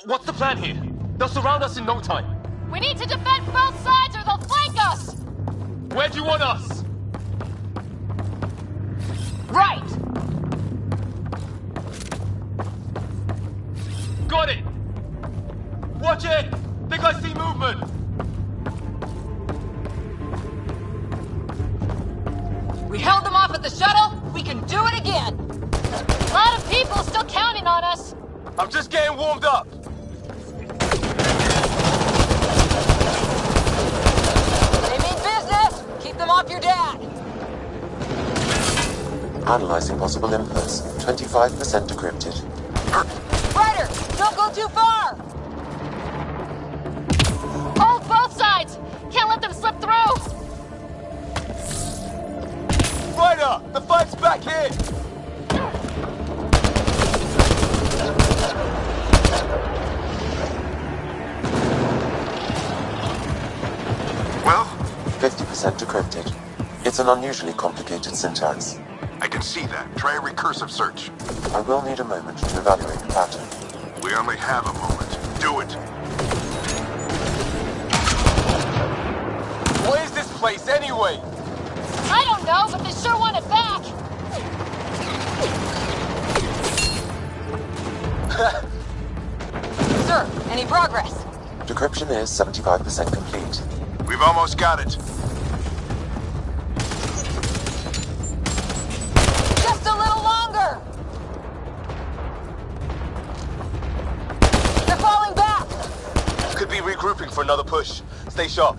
What's the plan here? They'll surround us in no time. We need to defend both sides or they'll flank us! Where do you want us? Right! Got it! Watch it! Think I see movement! We held them off at the shuttle, we can do it again! A lot of people still counting on us! I'm just getting warmed up! They mean business! Keep them off your dad! Analyzing possible inputs. 25% decrypted. Ryder! Don't go too far! Hold both sides! Can't let them slip through! Ryder! The fight's back here! Well? 50% decrypted. It's an unusually complicated syntax. I can see that. Try a recursive search. I will need a moment to evaluate the pattern. We only have a moment. Do it. What is this place anyway? I don't know, but they sure want it back! Sir, any progress? Decryption is 75% complete. We've almost got it. Just a little longer! They're falling back! Could be regrouping for another push. Stay sharp.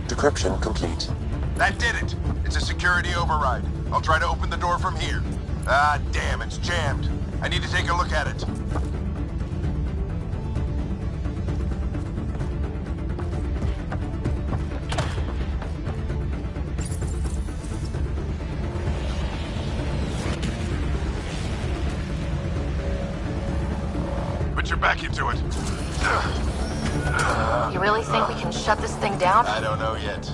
Decryption complete. That did it. It's a security override. I'll try to open the door from here. Ah, damn, it's jammed. I need to take a look at it. Put your back into it. You really think we can shut this thing down? I don't know yet.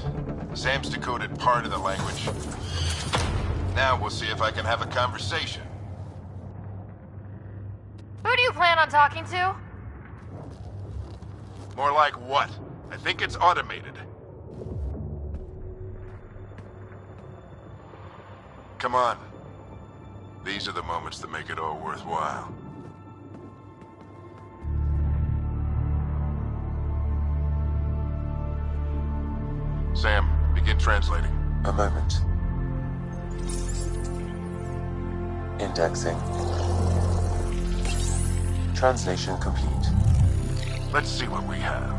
Sam's decoded part of the language. Now we'll see if I can have a conversation. Who do you plan on talking to? More like what? I think it's automated. Come on. These are the moments that make it all worthwhile. Sam, begin translating. A moment. Indexing. Translation complete. Let's see what we have.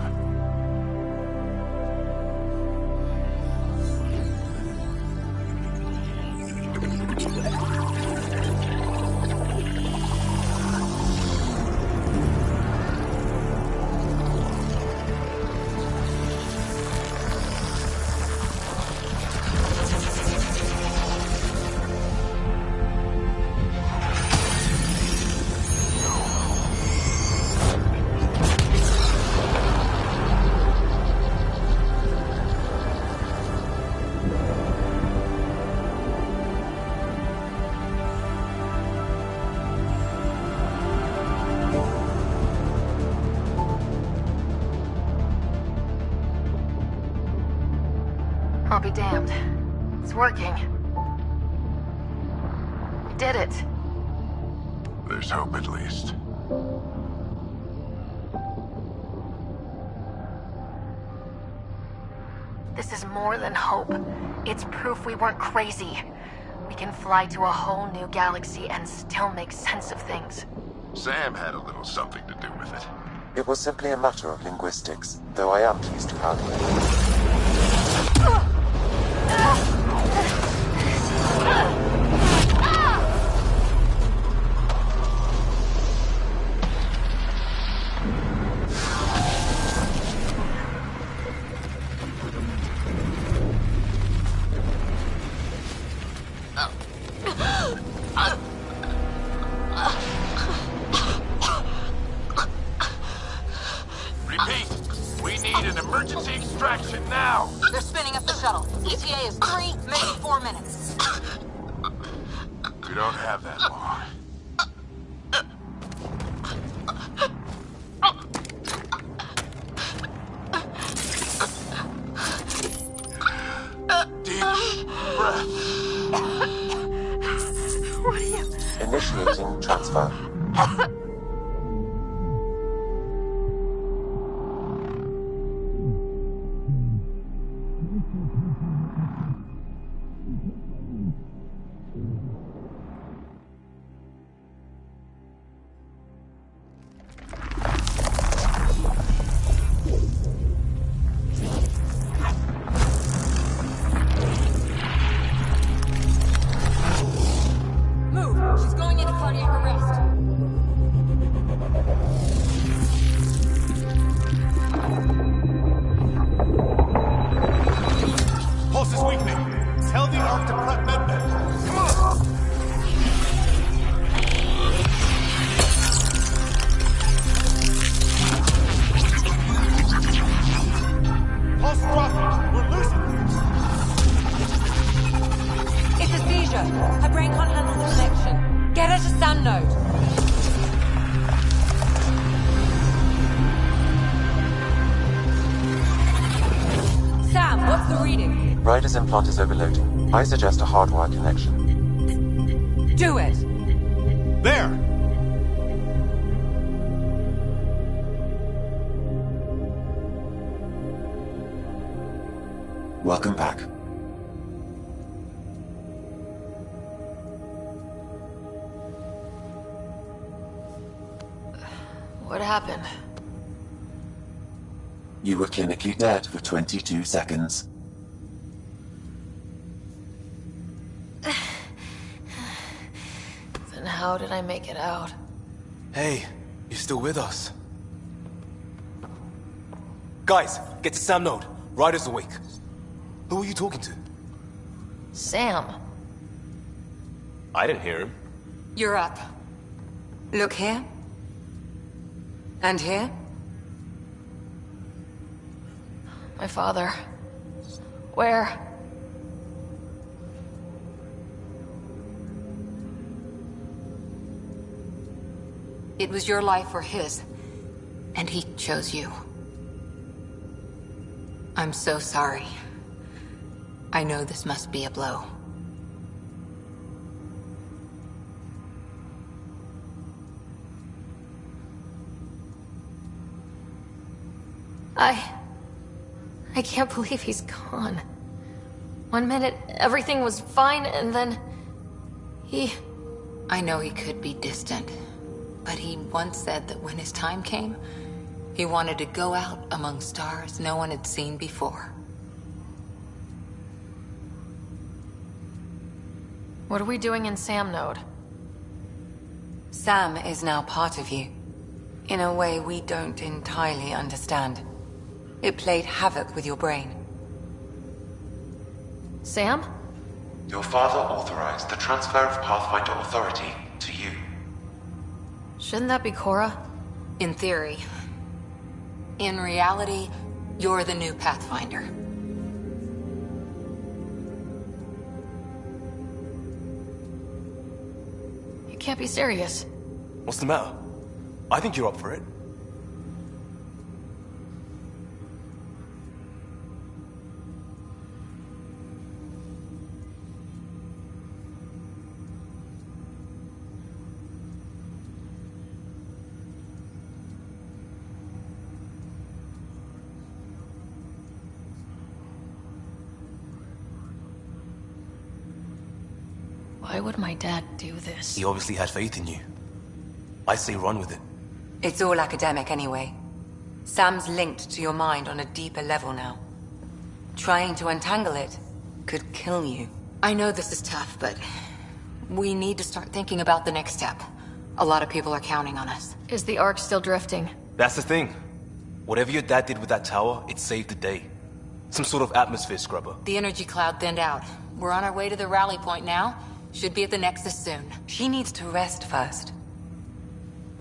I'll be damned. It's working. We did it. There's hope at least. This is more than hope. It's proof we weren't crazy. We can fly to a whole new galaxy and still make sense of things. Sam had a little something to do with it. It was simply a matter of linguistics, though I am pleased to have it. Repeat, we need an emergency extraction now. They're spinning up the shuttle. ETA is 3, maybe 4 minutes. Good don't have that long. Deep breath. What are you? Initiating transfer. Move! She's going into cardiac arrest. Pulse is weakening. Tell the ARC to prep medbay. Come on! Pulse dropping. We're losing. It's a seizure. Her brain can't handle the connection. Get her to Sam node. Sam, what's the reading? Rider's implant is overloading. I suggest a hardwire connection. Do it. There! Welcome back. What happened? You were clinically dead for 22 seconds. Then how did I make it out? Hey, you're still with us. Guys, get to Sam node. Ryder's awake. Who are you talking to? Sam. I didn't hear him. You're up. Look here. And here. My father. Where? It was your life or his. And he chose you. I'm so sorry. I know this must be a blow. I can't believe he's gone. 1 minute, everything was fine, and then... I know he could be distant, but he once said that when his time came, he wanted to go out among stars no one had seen before. What are we doing in Sam node? Sam is now part of you, in a way we don't entirely understand. It played havoc with your brain. Sam? Your father authorized the transfer of Pathfinder authority to you. Shouldn't that be Cora? In theory. In reality, you're the new Pathfinder. You can't be serious. What's the matter? I think you're up for it. Why would my dad do this? He obviously had faith in you. I say run with it. It's all academic anyway. Sam's linked to your mind on a deeper level now. Trying to untangle it could kill you. I know this is tough, but we need to start thinking about the next step. A lot of people are counting on us. Is the Ark still drifting? That's the thing. Whatever your dad did with that tower, it saved the day. Some sort of atmosphere scrubber. The energy cloud thinned out. We're on our way to the rally point now. Should be at the Nexus soon. She needs to rest first.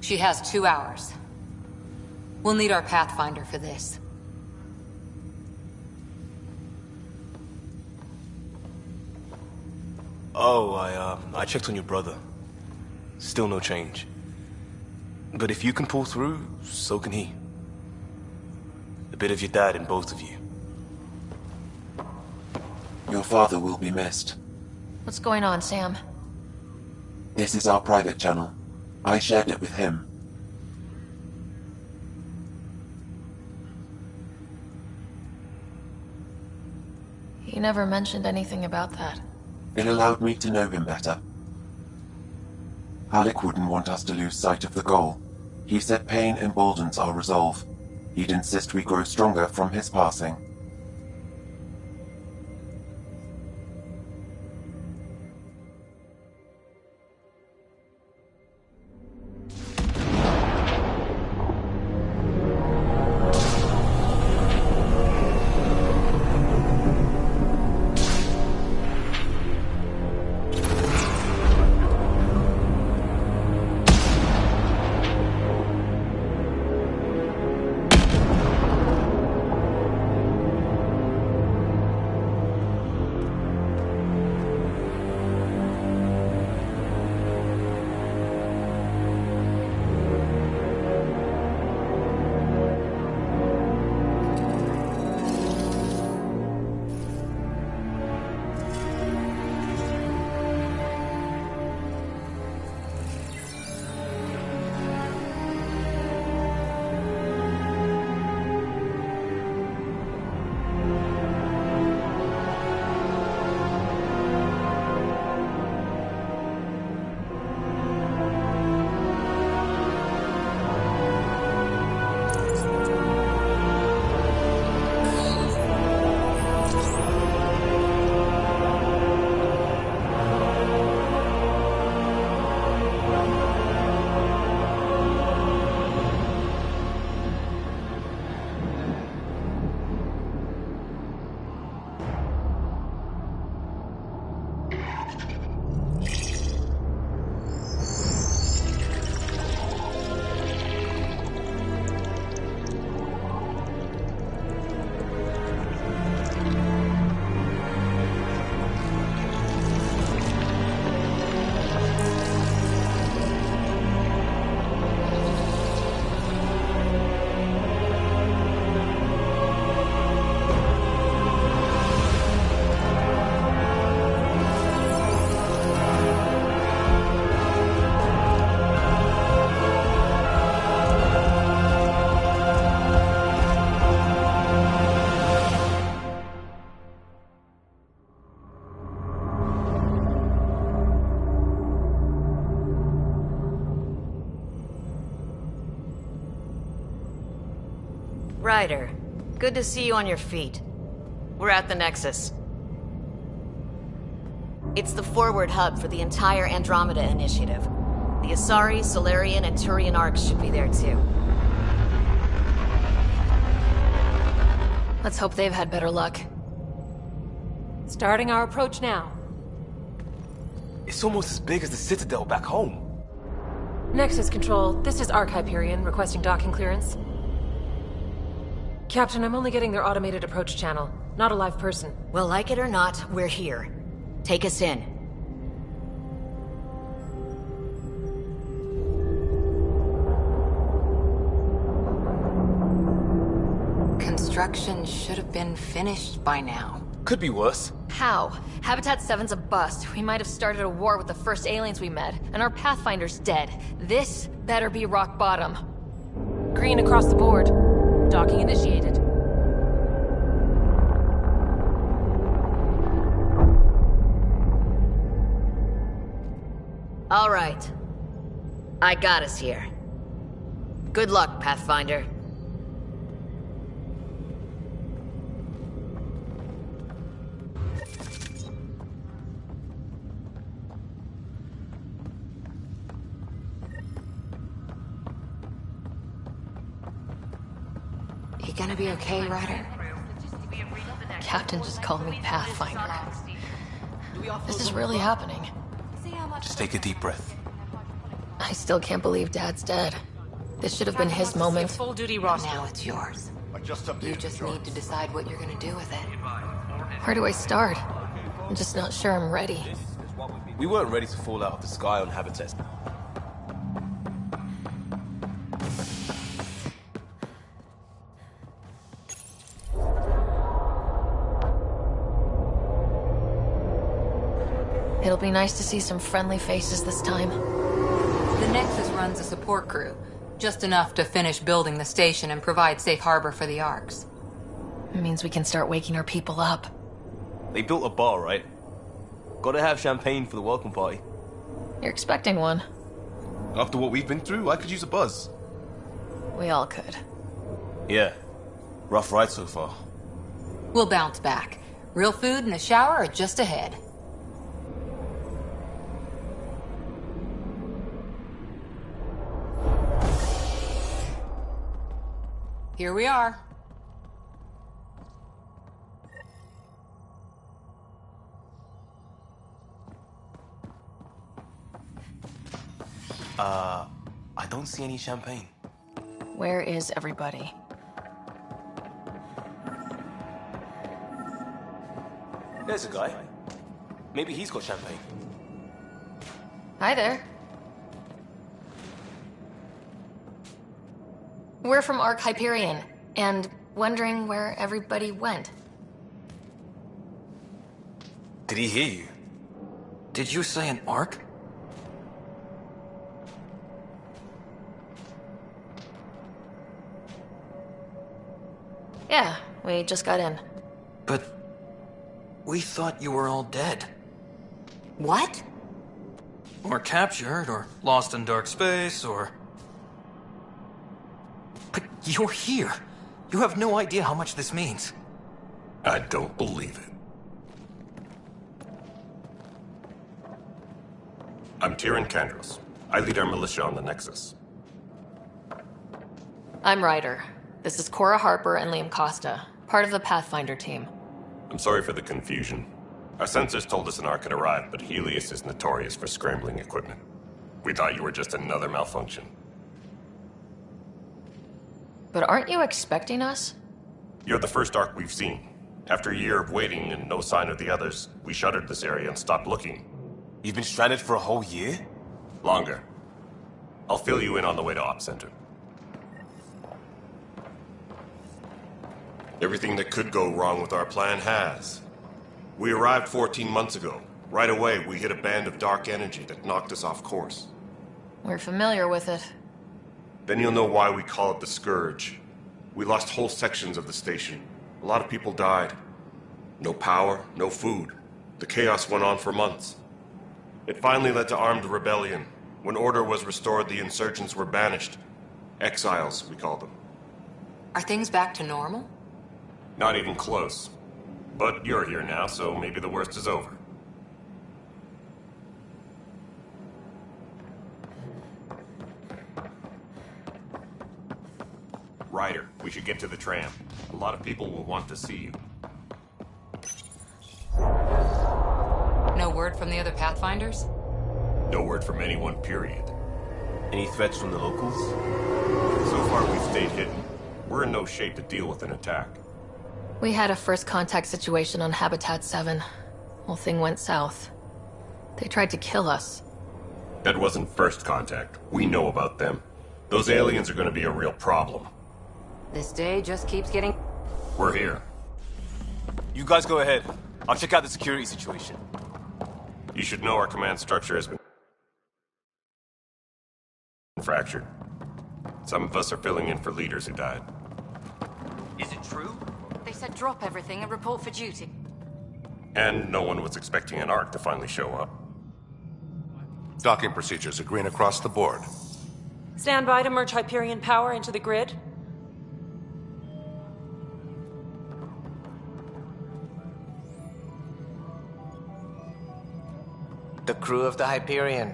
She has 2 hours. We'll need our Pathfinder for this. Oh, I checked on your brother. Still no change. But if you can pull through, so can he. A bit of your dad in both of you. Your father will be missed. What's going on, Sam? This is our private channel. I shared it with him. He never mentioned anything about that. It allowed me to know him better. Alec wouldn't want us to lose sight of the goal. He said pain emboldens our resolve. He'd insist we grow stronger from his passing. Ryder, good to see you on your feet. We're at the Nexus. It's the forward hub for the entire Andromeda initiative. The Asari, Solarian, and Turian arcs should be there too. Let's hope they've had better luck. Starting our approach now. It's almost as big as the Citadel back home. Nexus Control, this is Arc Hyperion, requesting docking clearance. Captain, I'm only getting their automated approach channel, not a live person. Well, like it or not, we're here. Take us in. Construction should have been finished by now. Could be worse. How? Habitat 7's a bust. We might have started a war with the first aliens we met, and our Pathfinder's dead. This better be rock bottom. Green across the board. Docking initiated. All right. I got us here. Good luck, Pathfinder. You gonna be okay, Ryder? Captain just called me Pathfinder. This is really happening. Just take a deep breath. I still can't believe Dad's dead. This should have been his moment. Full duty roster. Now it's yours. You just need to decide what you're gonna do with it. Where do I start? I'm just not sure I'm ready. We weren't ready to fall out of the sky on Habitat. It'll be nice to see some friendly faces this time. The Nexus runs a support crew, just enough to finish building the station and provide safe harbor for the Arks. It means we can start waking our people up. They built a bar, right? Gotta have champagne for the welcome party. You're expecting one. After what we've been through, I could use a buzz. We all could. Yeah. Rough ride so far. We'll bounce back. Real food and a shower are just ahead. Here we are. I don't see any champagne. Where is everybody? There's a guy. Maybe he's got champagne. Hi there. We're from Ark Hyperion, and wondering where everybody went. Did he hear you? Did you say an arc? Yeah, we just got in. But we thought you were all dead. What? Or captured, or lost in dark space, or... But you're here. You have no idea how much this means. I don't believe it. I'm Tyrion Kandros. I lead our militia on the Nexus. I'm Ryder. This is Cora Harper and Liam Costa, part of the Pathfinder team. I'm sorry for the confusion. Our sensors told us an Ark had arrived, but Helios is notorious for scrambling equipment. We thought you were just another malfunction. But aren't you expecting us? You're the first Ark we've seen. After a year of waiting and no sign of the others, we shuttered this area and stopped looking. You've been stranded for a whole year? Longer. I'll fill you in on the way to Op Center. Everything that could go wrong with our plan has. We arrived 14 months ago. Right away, we hit a band of dark energy that knocked us off course. We're familiar with it. Then you'll know why we call it the Scourge. We lost whole sections of the station. A lot of people died. No power, no food. The chaos went on for months. It finally led to armed rebellion. When order was restored, the insurgents were banished. Exiles, we call them. Are things back to normal? Not even close. But you're here now, so maybe the worst is over. Ryder, we should get to the tram. A lot of people will want to see you. No word from the other Pathfinders? No word from anyone, period. Any threats from the locals? So far, we've stayed hidden. We're in no shape to deal with an attack. We had a first contact situation on Habitat 7. Whole thing went south. They tried to kill us. That wasn't first contact. We know about them. Those aliens are going to be a real problem. This day just keeps getting... We're here. You guys go ahead. I'll check out the security situation. You should know our command structure has been fractured. Some of us are filling in for leaders who died. Is it true? They said drop everything and report for duty. And no one was expecting an Ark to finally show up. Docking procedures are green across the board. Stand by to merge Hyperion power into the grid. The crew of the Hyperion.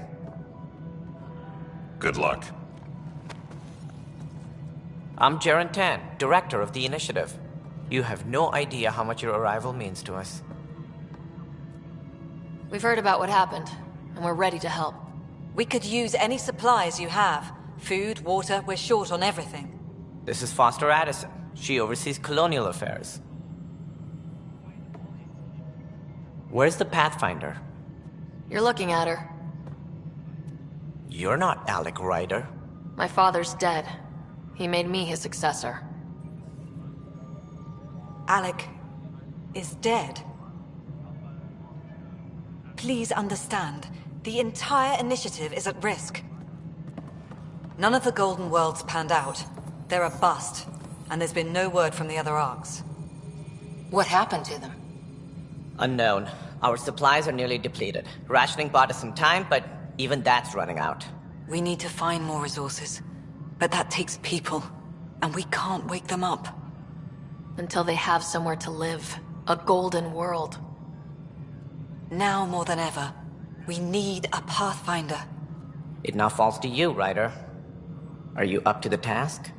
Good luck. I'm Jaren Tan, director of the initiative. You have no idea how much your arrival means to us. We've heard about what happened, and we're ready to help. We could use any supplies you have. Food, water, we're short on everything. This is Foster Addison. She oversees colonial affairs. Where's the Pathfinder? You're looking at her. You're not Alec Ryder. My father's dead. He made me his successor. Alec is dead. Please understand, the entire initiative is at risk. None of the Golden Worlds panned out. They're a bust, and there's been no word from the other arcs. What happened to them? Unknown. Our supplies are nearly depleted. Rationing bought us some time, but even that's running out. We need to find more resources, but that takes people, and we can't wake them up. Until they have somewhere to live. A golden world. Now more than ever, we need a Pathfinder. It now falls to you, Ryder. Are you up to the task?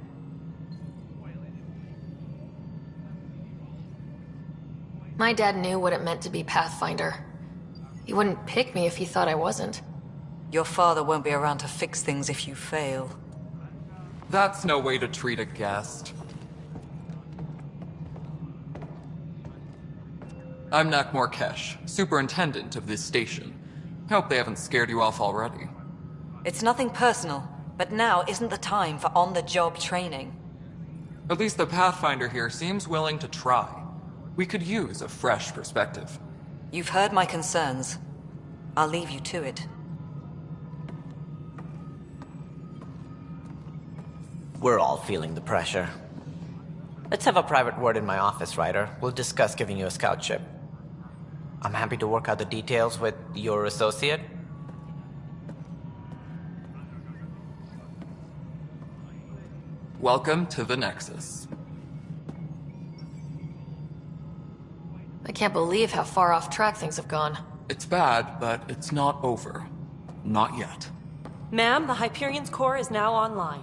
My dad knew what it meant to be Pathfinder. He wouldn't pick me if he thought I wasn't. Your father won't be around to fix things if you fail. That's no way to treat a guest. I'm Nak Morkesh, superintendent of this station. Hope they haven't scared you off already. It's nothing personal, but now isn't the time for on-the-job training. At least the Pathfinder here seems willing to try. We could use a fresh perspective. You've heard my concerns. I'll leave you to it. We're all feeling the pressure. Let's have a private word in my office, Ryder. We'll discuss giving you a scout ship. I'm happy to work out the details with your associate. Welcome to the Nexus. I can't believe how far off track things have gone. It's bad, but it's not over. Not yet. Ma'am, the Hyperion's core is now online.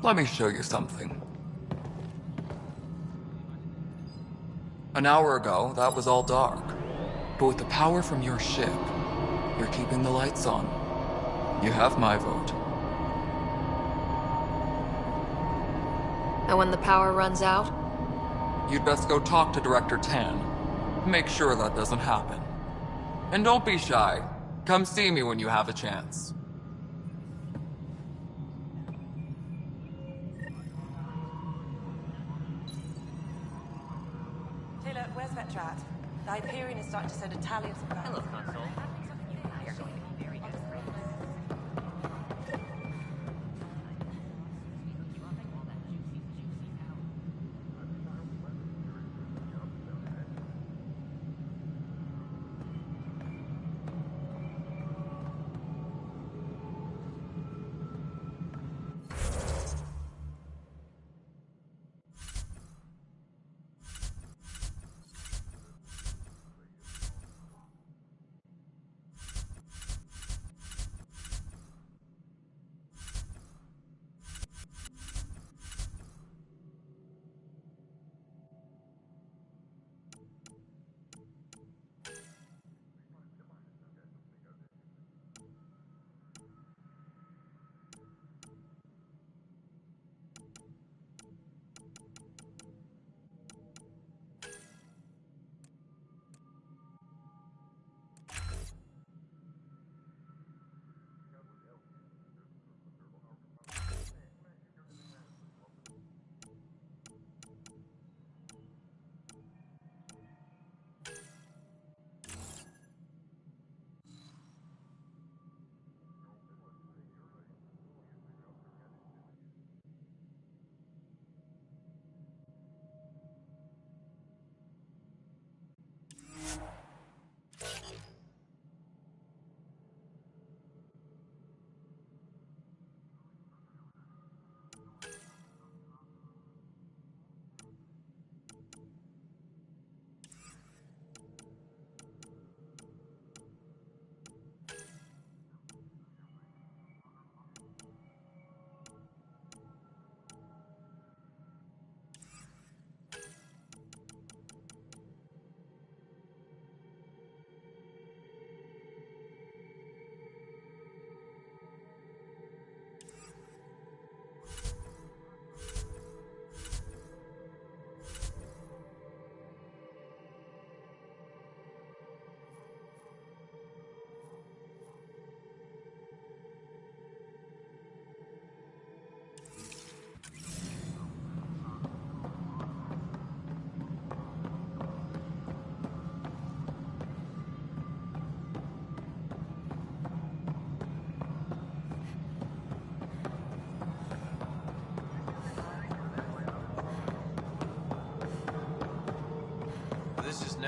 Let me show you something. An hour ago, that was all dark. But with the power from your ship, you're keeping the lights on. You have my vote. And when the power runs out? You'd best go talk to Director Tan. Make sure that doesn't happen. And don't be shy. Come see me when you have a chance. Taylor, where's Vetrat? The Hyperion is starting to send a tally of supplies. Hello, Console.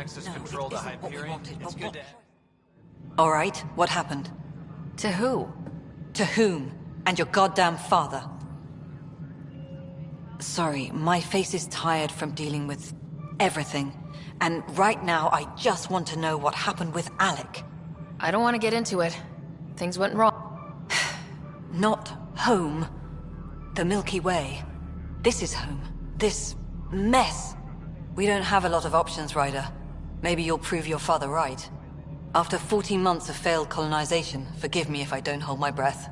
Nexus No, control it to isn't what we Hyperion. wanted, It's but good what- to... All right, what happened? To who? To whom? And your goddamn father. Sorry, my face is tired from dealing with everything. And right now, I just want to know what happened with Alec. I don't want to get into it. Things went wrong. Not home. The Milky Way. This is home. This mess. We don't have a lot of options, Ryder. Maybe you'll prove your father right. After 14 months of failed colonization, forgive me if I don't hold my breath.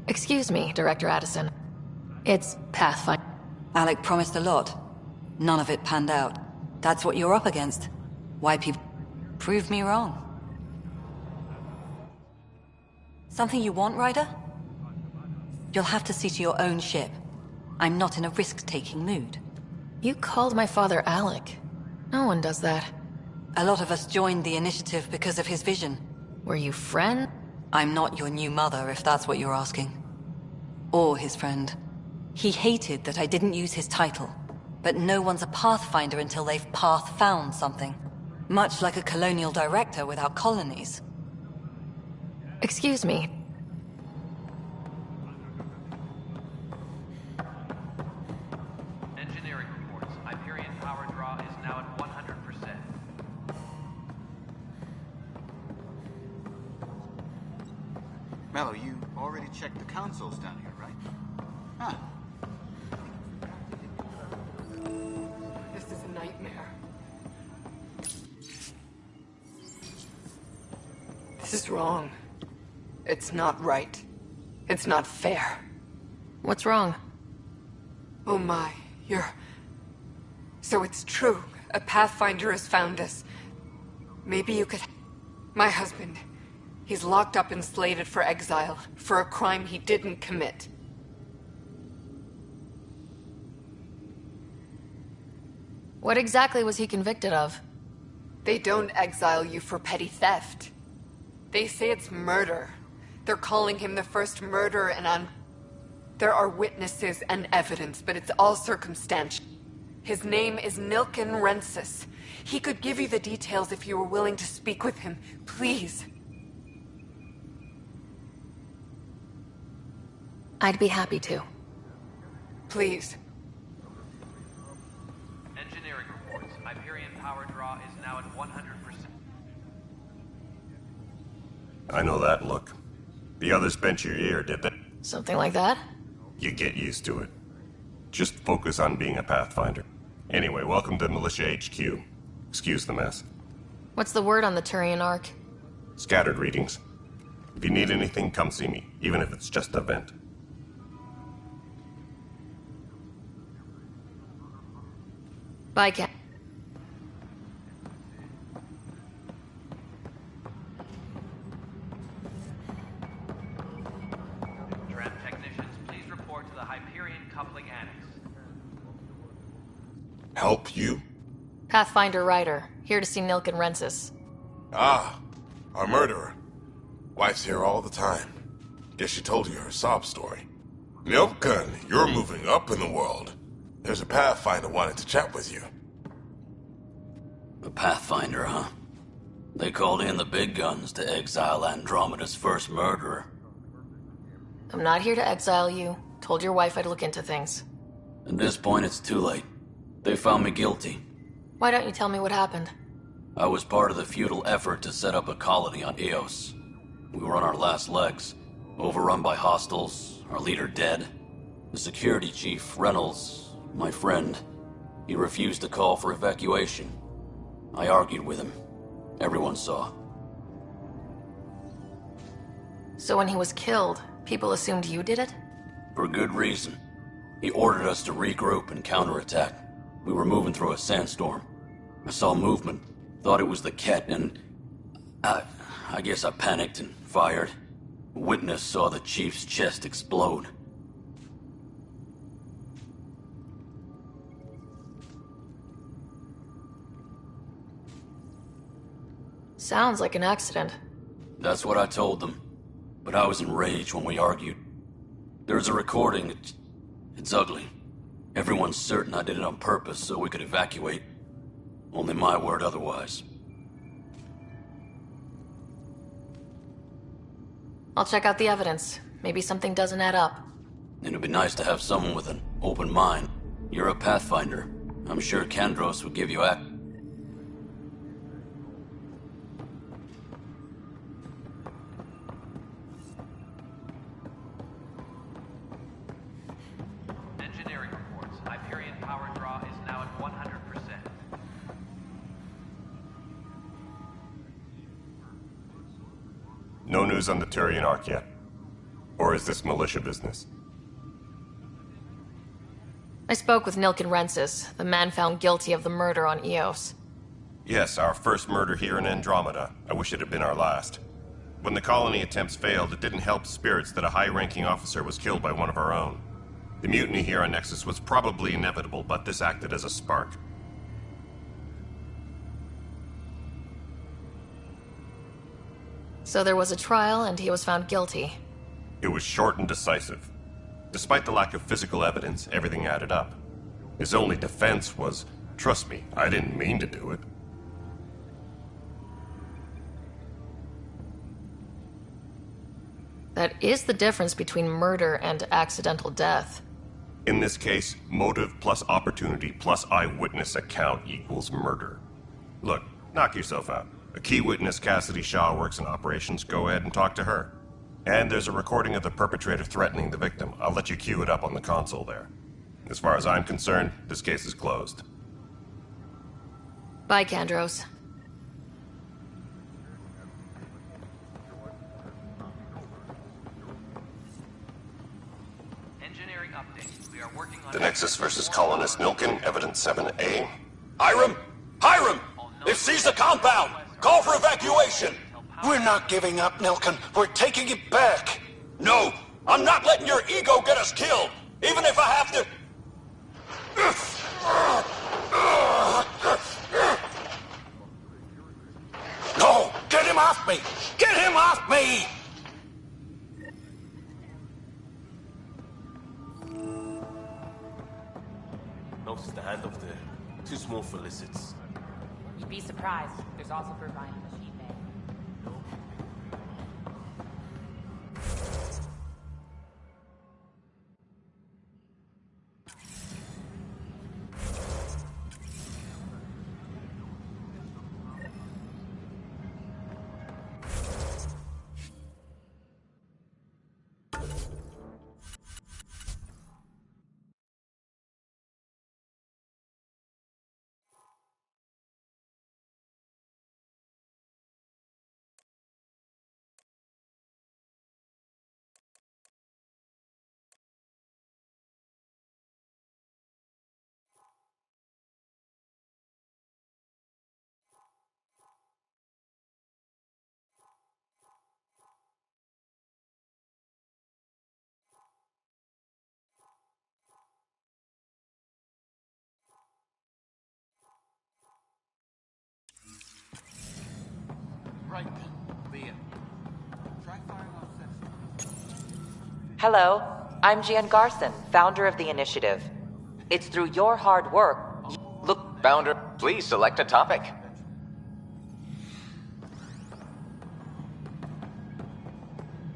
Excuse me, Director Addison. It's Pathfinder. Alec promised a lot. None of it panned out. That's what you're up against. Why people prove me wrong. Something you want, Ryder? You'll have to see to your own ship. I'm not in a risk-taking mood. You called my father Alec. No one does that. A lot of us joined the initiative because of his vision. Were you friends? I'm not your new mother, if that's what you're asking. Or his friend. He hated that I didn't use his title. But no one's a Pathfinder until they've path-found something. Much like a colonial director without colonies. Excuse me. Engineering reports. Hyperion power draw is now at 100%. Mello, you already checked the consoles down here, right? Huh. This is a nightmare. This is wrong. It's not right. It's not fair. What's wrong? Oh my, you're... So it's true. A Pathfinder has found us. Maybe you could... My husband. He's locked up and slated for exile for a crime he didn't commit. What exactly was he convicted of? They don't exile you for petty theft. They say it's murder. They're calling him the first murderer and There are witnesses and evidence, but it's all circumstantial. His name is Nilken Rensis. He could give you the details if you were willing to speak with him. Please. I'd be happy to. Please. Engineering reports. Hyperion power draw is now at 100%. I know that look. The others bent your ear, did they? Something like that? You get used to it. Just focus on being a Pathfinder. Anyway, welcome to Militia HQ. Excuse the mess. What's the word on the Turian Ark? Scattered readings. If you need anything, come see me, even if it's just a vent. Bye, Cat. Tram technicians, please report to the Hyperion coupling annex. Help you? Pathfinder Ryder, here to see Nilken Rensis. Ah, our murderer. Wife's here all the time. Guess she told you her sob story. Nilken, you're moving up in the world. There's a Pathfinder wanting to chat with you. A Pathfinder, huh? They called in the big guns to exile Andromeda's first murderer. I'm not here to exile you. Told your wife I'd look into things. At this point, it's too late. They found me guilty. Why don't you tell me what happened? I was part of the futile effort to set up a colony on Eos. We were on our last legs, overrun by hostiles, our leader dead. The security chief, Reynolds, my friend, he refused to call for evacuation. I argued with him. Everyone saw. So when he was killed, people assumed you did it? For good reason. He ordered us to regroup and counterattack. We were moving through a sandstorm. I saw movement, thought it was the Ket, and... I guess I panicked and fired. A witness saw the chief's chest explode. Sounds like an accident. That's what I told them. But I was enraged when we argued. There's a recording. It's ugly. Everyone's certain I did it on purpose so we could evacuate. Only my word otherwise. I'll check out the evidence. Maybe something doesn't add up. It'd be nice to have someone with an open mind. You're a Pathfinder. I'm sure Kandros would give you Engineering reports. Hyperion power draw is now at 100%. No news on the Turian Ark yet? Or is this militia business? I spoke with Nilken Rensis, the man found guilty of the murder on Eos. Yes, our first murder here in Andromeda. I wish it had been our last. When the colony attempts failed, it didn't help spirits that a high-ranking officer was killed by one of our own. The mutiny here on Nexus was probably inevitable, but this acted as a spark. So there was a trial and he was found guilty. It was short and decisive. Despite the lack of physical evidence, everything added up. His only defense was, trust me, I didn't mean to do it. That is the difference between murder and accidental death. In this case, motive plus opportunity plus eyewitness account equals murder. Look, knock yourself out. A key witness, Cassidy Shaw, works in operations. Go ahead and talk to her. And there's a recording of the perpetrator threatening the victim. I'll let you cue it up on the console there. As far as I'm concerned, this case is closed. Bye, Kandros. Engineering update. We are working on... The Nexus versus Colonist Nilken, Evidence 7A. Hiram! Hiram! They've seized the compound! Call for evacuation! We're not giving up, Nilken. We're taking it back. No! I'm not letting your ego get us killed! Even if I have to... No! Get him off me! Get him off me! Notice the handoff there. Too small for lizards. You'd be surprised. There's also Vervine machine made. Right then, Leah. Try firing off that. Hello, I'm Jan Garson, founder of the initiative. It's through your hard work. Look, Founder, please select a topic.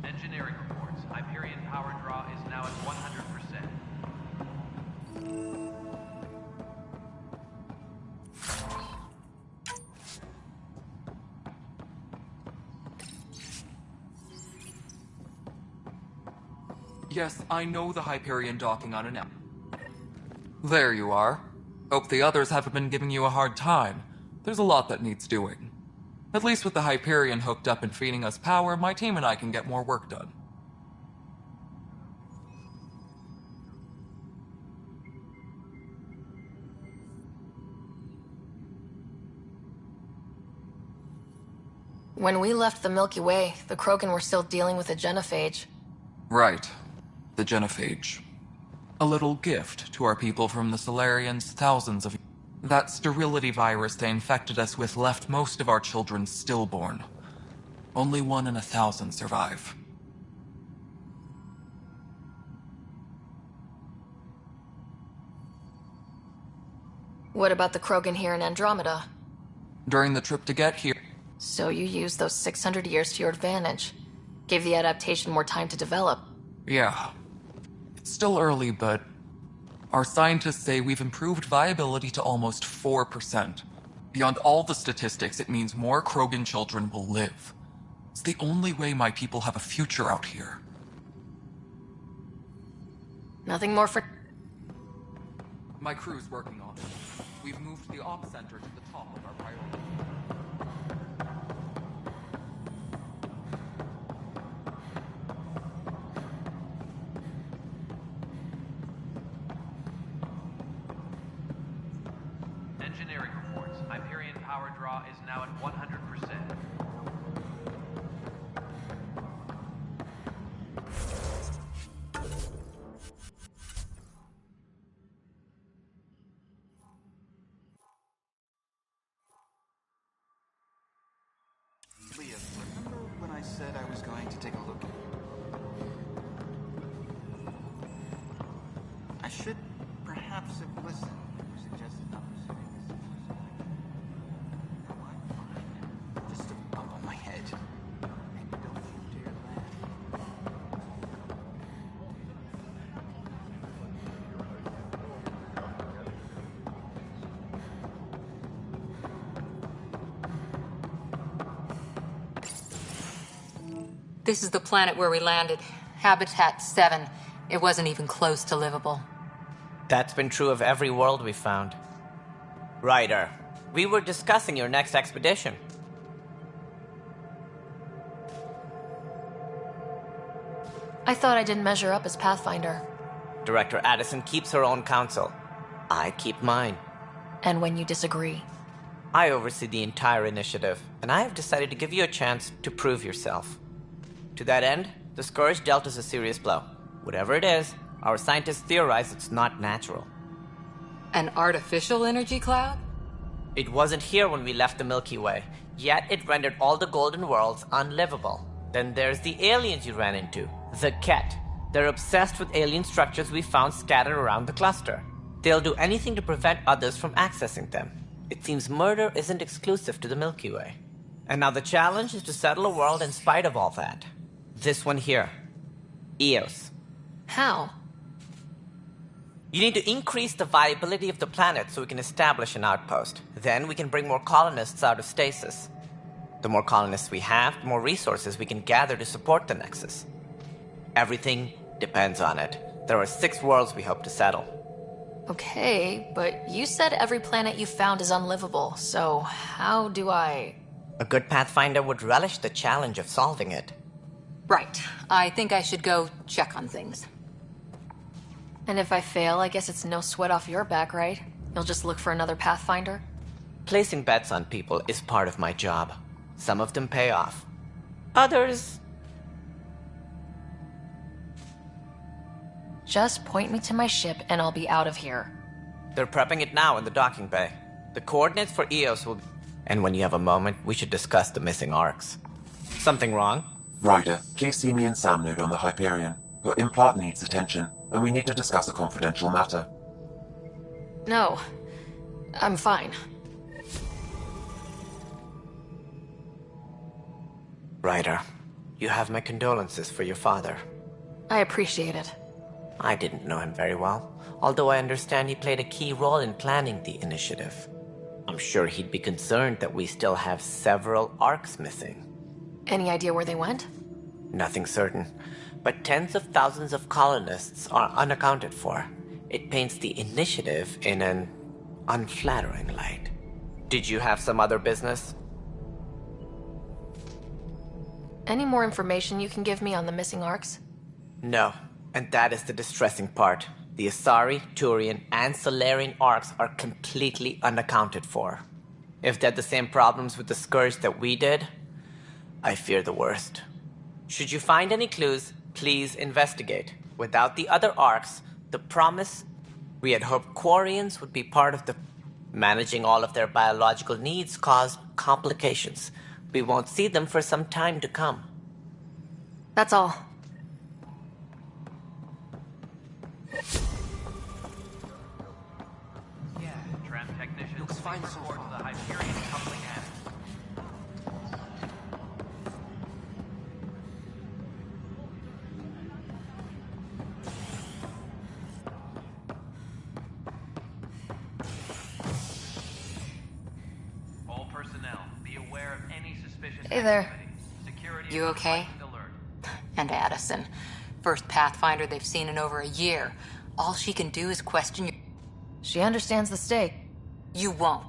Engineering reports. Hyperion power draw is now at 100%. Yes, I know the Hyperion docking on an app. There you are. Hope the others haven't been giving you a hard time. There's a lot that needs doing. At least with the Hyperion hooked up and feeding us power, my team and I can get more work done. When we left the Milky Way, the Krogan were still dealing with a genophage. Right. The genophage. A little gift to our people from the Solarians thousands of... That sterility virus they infected us with left most of our children stillborn. Only 1 in 1,000 survive. What about the Krogan here in Andromeda? During the trip to get here... So you used those 600 years to your advantage. Gave the adaptation more time to develop. Yeah. It's still early, but... our scientists say we've improved viability to almost 4%. Beyond all the statistics, it means more Krogan children will live. It's the only way my people have a future out here. Nothing more for... My crew's working on it. We've moved the op center to the top of our priority. Engineering reports. Hyperion power draw is now at 100%. Leah, remember when I said I was going to take a look at I should perhaps have listened when you suggested not pursuing this exclusive. You know what? Fine. Just a bump on my head. Maybe don't move to your left. This is the planet where we landed. Habitat 7. It wasn't even close to livable. That's been true of every world we found. Ryder, we were discussing your next expedition. I thought I didn't measure up as Pathfinder. Director Addison keeps her own counsel. I keep mine. And when you disagree? I oversee the entire initiative, and I have decided to give you a chance to prove yourself. To that end, the Scourge dealt us a serious blow. Whatever it is, our scientists theorize it's not natural. An artificial energy cloud? It wasn't here when we left the Milky Way, yet it rendered all the golden worlds unlivable. Then there's the aliens you ran into, the Ket. They're obsessed with alien structures we found scattered around the cluster. They'll do anything to prevent others from accessing them. It seems murder isn't exclusive to the Milky Way. And now the challenge is to settle a world in spite of all that. This one here. Eos. How? You need to increase the viability of the planet so we can establish an outpost. Then we can bring more colonists out of stasis. The more colonists we have, the more resources we can gather to support the Nexus. Everything depends on it. There are 6 worlds we hope to settle. Okay, but you said every planet you found is unlivable, so how do I... A good Pathfinder would relish the challenge of solving it. Right. I think I should go check on things. And if I fail, I guess it's no sweat off your back, right? You'll just look for another Pathfinder? Placing bets on people is part of my job. Some of them pay off. Others... Just point me to my ship and I'll be out of here. They're prepping it now in the docking bay. The coordinates for Eos will... And when you have a moment, we should discuss the missing arcs. Something wrong? Ryder, please see me and Sam Node on the Hyperion. Your implant needs attention, and we need to discuss a confidential matter. No. I'm fine. Ryder, you have my condolences for your father. I appreciate it. I didn't know him very well, although I understand he played a key role in planning the initiative. I'm sure he'd be concerned that we still have several arcs missing. Any idea where they went? Nothing certain, but tens of thousands of colonists are unaccounted for. It paints the initiative in an unflattering light. Did you have some other business? Any more information you can give me on the missing arcs? No, and that is the distressing part. The Asari, Turian, and Solarian arcs are completely unaccounted for. If they had the same problems with the Scourge that we did, I fear the worst. Should you find any clues, please investigate. Without the other arcs, the promise we had hoped Quarians would be part of the... Managing all of their biological needs caused complications. We won't see them for some time to come. That's all. Tramtech fine so report far. to the Hyperion coupling end. All personnel, be aware of any suspicious Hey there. activity. Security You is okay? requested alert. And Addison. First Pathfinder they've seen in over a year. All she can do is question you. She understands the stake. You won't.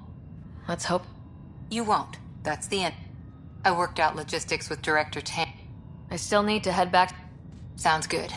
Let's hope. You won't. That's the end. I worked out logistics with Director Tan. I still need to head back. Sounds good.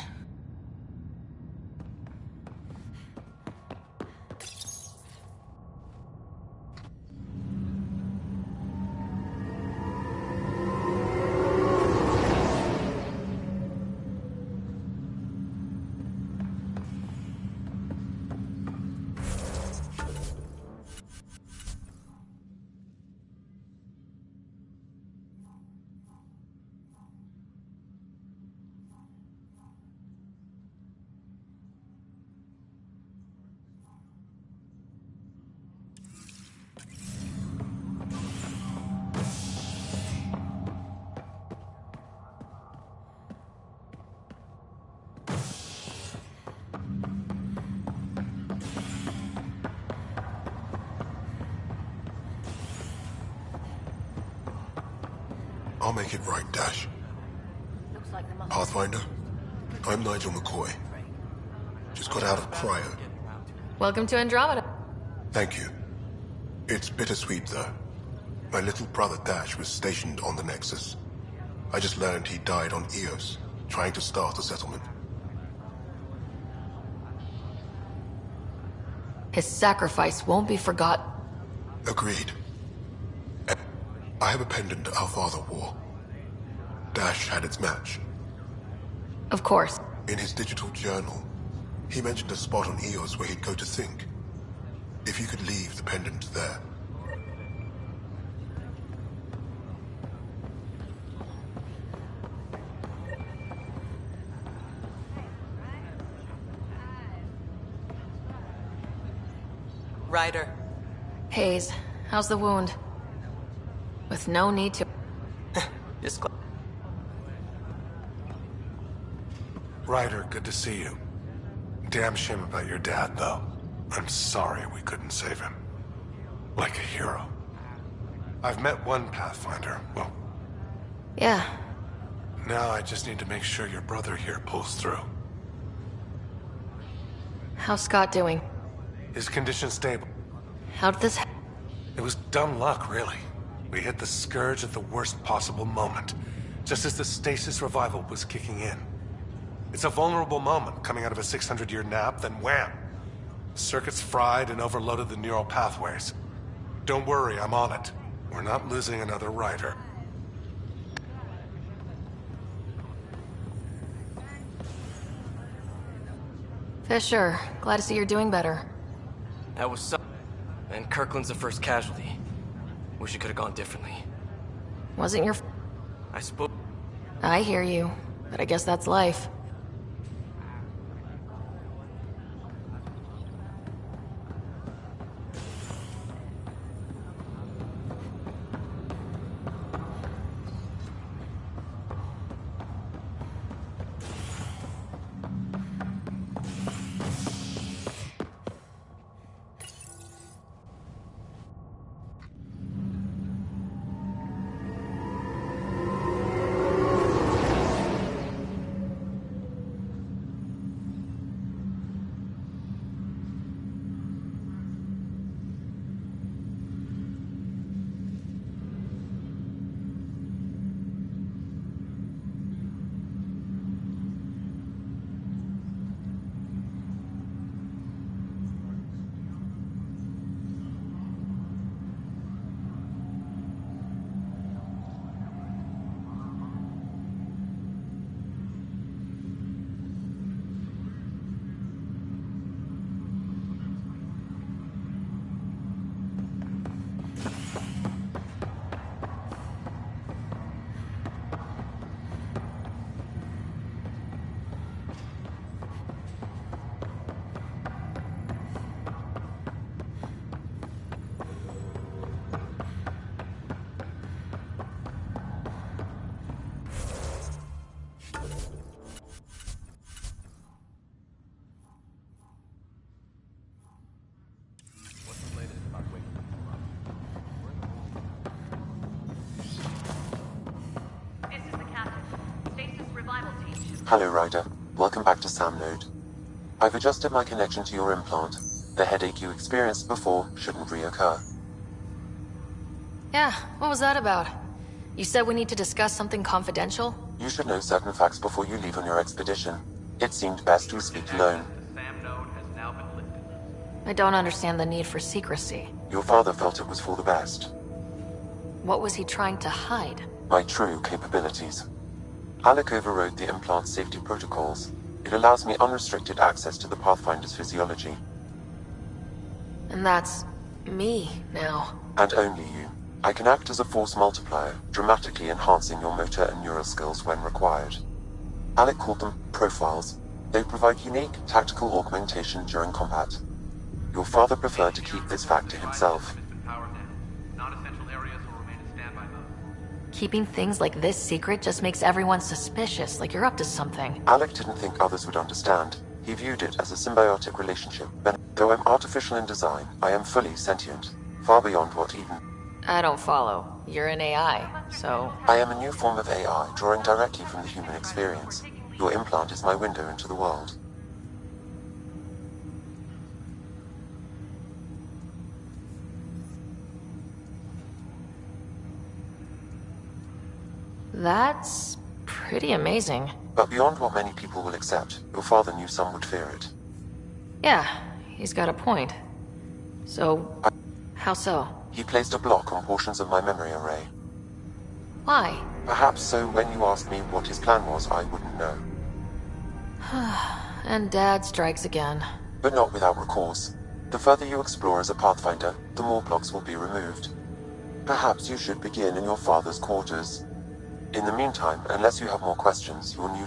I'll make it right, Dash. Pathfinder, I'm Nigel McCoy. Just got out of cryo. Welcome to Andromeda. Thank you. It's bittersweet, though. My little brother Dash was stationed on the Nexus. I just learned he died on Eos, trying to start a settlement. His sacrifice won't be forgotten. Agreed. I have a pendant our father wore. Dash had its match. Of course. In his digital journal, he mentioned a spot on Eos where he'd go to think. If you could leave the pendant there. Ryder. Hayes, how's the wound? With no need to... Ryder, good to see you. Damn shame about your dad, though. I'm sorry we couldn't save him. Like a hero. I've met one Pathfinder, well... Yeah. Now I just need to make sure your brother here pulls through. How's Scott doing? His condition's stable. How did this It was dumb luck, really. We hit the Scourge at the worst possible moment, just as the stasis revival was kicking in. It's a vulnerable moment coming out of a 600-year nap, then wham! Circuits fried and overloaded the neural pathways. Don't worry, I'm on it. We're not losing another Ryder. Fisher, glad to see you're doing better. That was so... And Kirkland's the first casualty. Wish it could have gone differently. Wasn't your... I spoke... I hear you, but I guess that's life. Hello, Ryder. Welcome back to Sam Node. I've adjusted my connection to your implant. The headache you experienced before shouldn't reoccur. Yeah, what was that about? You said we need to discuss something confidential? You should know certain facts before you leave on your expedition. It seemed best we speak alone. I don't understand the need for secrecy. Your father felt it was for the best. What was he trying to hide? My true capabilities. Alec overrode the implant's safety protocols. It allows me unrestricted access to the Pathfinder's physiology. And that's me now. And only you. I can act as a force multiplier, dramatically enhancing your motor and neural skills when required. Alec called them profiles. They provide unique tactical augmentation during combat. Your father preferred to keep this fact to himself. Keeping things like this secret just makes everyone suspicious, like you're up to something. Alec didn't think others would understand. He viewed it as a symbiotic relationship. Though I'm artificial in design, I am fully sentient, far beyond what even... I don't follow. You're an AI, so... I am a new form of AI, drawing directly from the human experience. Your implant is my window into the world. That's pretty amazing. But beyond what many people will accept, your father knew some would fear it. Yeah, he's got a point. So, how so? He placed a block on portions of my memory array. Why? Perhaps so when you asked me what his plan was, I wouldn't know. And Dad strikes again. But not without recourse. The further you explore as a Pathfinder, the more blocks will be removed. Perhaps you should begin in your father's quarters. In the meantime, unless you have more questions, your new...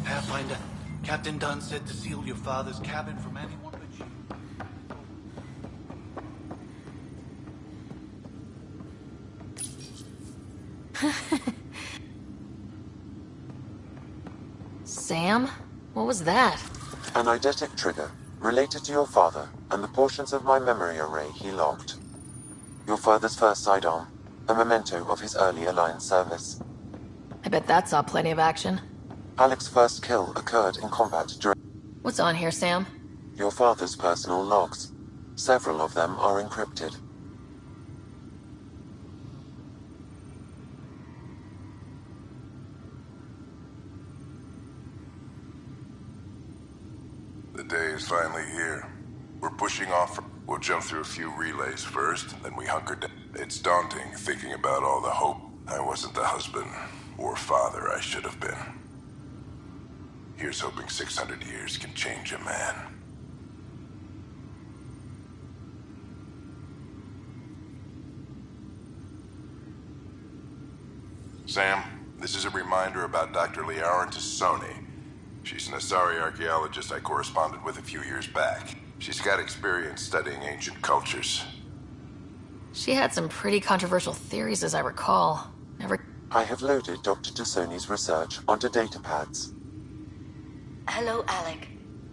Pathfinder, Captain Dunn said to seal your father's cabin from anyone but you. Sam? What was that? An eidetic trigger, related to your father, and the portions of my memory array he locked. Your father's first sidearm, a memento of his early Alliance service. I bet that saw plenty of action. Alec's first kill occurred in combat during... What's on here, Sam? Your father's personal logs. Several of them are encrypted. The day is finally here. We're pushing off. We'll jump through a few relays first, then we hunker down. It's daunting thinking about all the hope. I wasn't the husband or father I should have been. Here's hoping 600 years can change a man. Sam, this is a reminder about Dr. Liaran Tassoni. She's an Asari archaeologist I corresponded with a few years back. She's got experience studying ancient cultures. She had some pretty controversial theories, as I recall. I have loaded Dr. Tassoni's research onto datapads. Hello, Alec.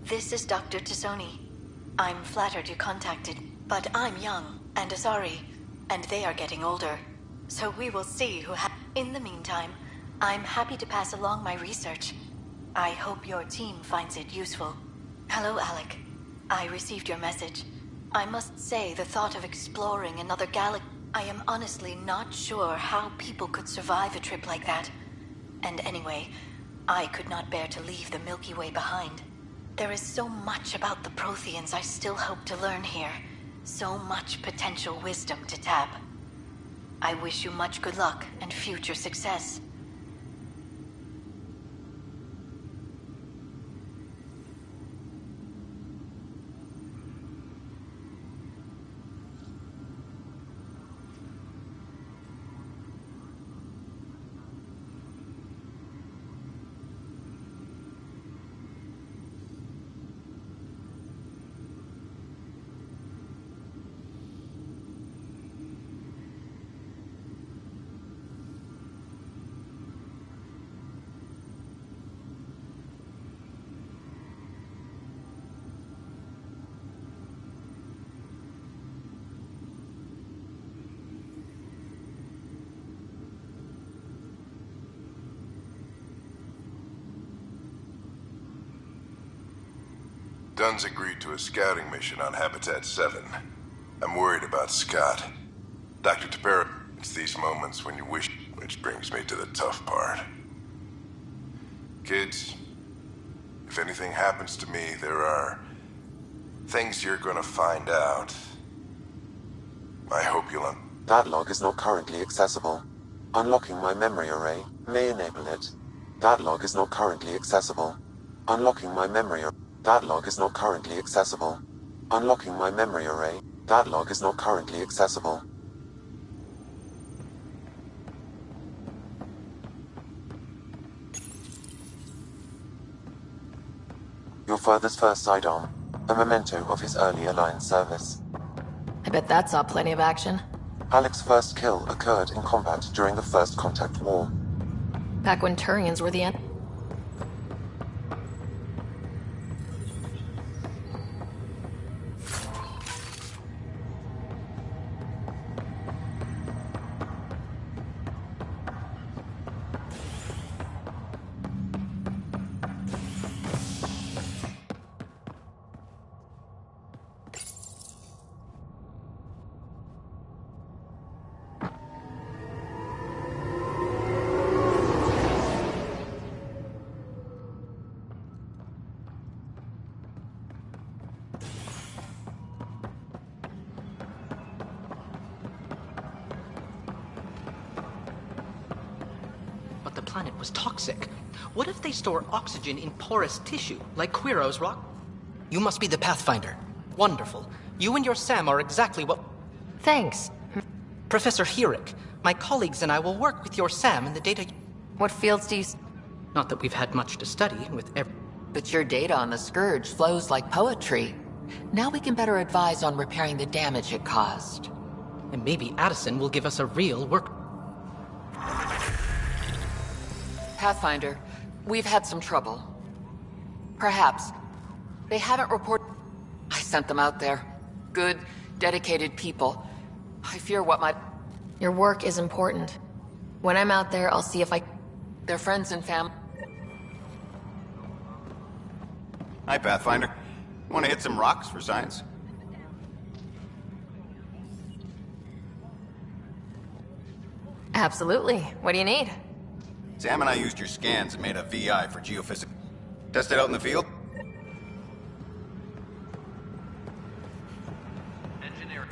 This is Dr. Tassoni. I'm flattered you contacted, but I'm young and Asari, and they are getting older. So we will see who In the meantime, I'm happy to pass along my research. I hope your team finds it useful. Hello, Alec. I received your message. I must say the thought of exploring another galaxy... I am honestly not sure how people could survive a trip like that. And anyway, I could not bear to leave the Milky Way behind. There is so much about the Protheans I still hope to learn here. So much potential wisdom to tap. I wish you much good luck and future success. Dunn's agreed to a scouting mission on Habitat 7. I'm worried about Scott. Dr. Tapera, it's these moments when you wish, which brings me to the tough part. Kids, if anything happens to me, there are things you're gonna find out. I hope you'll That log is not currently accessible. Unlocking my memory array may enable it. That log is not currently accessible. Unlocking my memory array. That log is not currently accessible. Unlocking my memory array. That log is not currently accessible. Your father's first sidearm. A memento of his early Alliance service. I bet that saw plenty of action. Alec's first kill occurred in combat during the First Contact War. Back when Turians were the end. But the planet was toxic. What if they store oxygen in porous tissue, like Quiro's rock? You must be the Pathfinder. Wonderful. You and your Sam are exactly what... Thanks. Professor Herrick, my colleagues and I will work with your Sam and the data... What fields do you... Not that we've had much to study with every... But your data on the Scourge flows like poetry. Now we can better advise on repairing the damage it caused. And maybe Addison will give us a real work... Pathfinder, we've had some trouble. Perhaps. They haven't reported... I sent them out there. Good, dedicated people. I fear what might... Your work is important. When I'm out there, I'll see if I... Their friends and family... Hi, Pathfinder. Want to hit some rocks for science? Absolutely. What do you need? Sam and I used your scans and made a VI for geophysics. Test it out in the field? Engineering.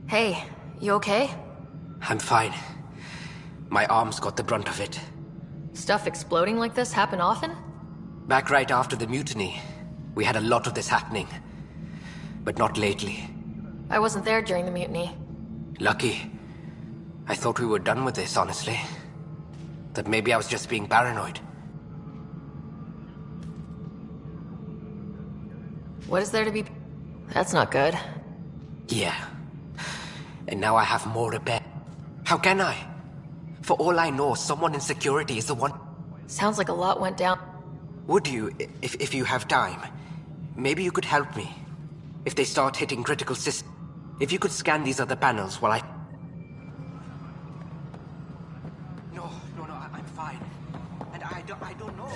Hey, you okay? I'm fine. My arms got the brunt of it. Stuff exploding like this happen often? Back right after the mutiny, we had a lot of this happening. But not lately. I wasn't there during the mutiny. Lucky. I thought we were done with this, honestly. That maybe I was just being paranoid. What is there to be... That's not good. Yeah. And now I have more to bear. How can I? For all I know, someone in security is the one... Sounds like a lot went down. Would you, if you have time? Maybe you could help me. If they start hitting critical systems. If you could scan these other panels while I... No, I'm fine. And I don't know.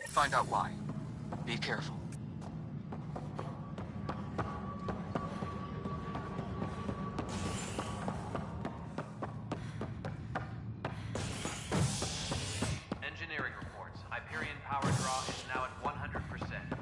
Find out why. Be careful. Engineering reports. Hyperion power draw is now at 100%.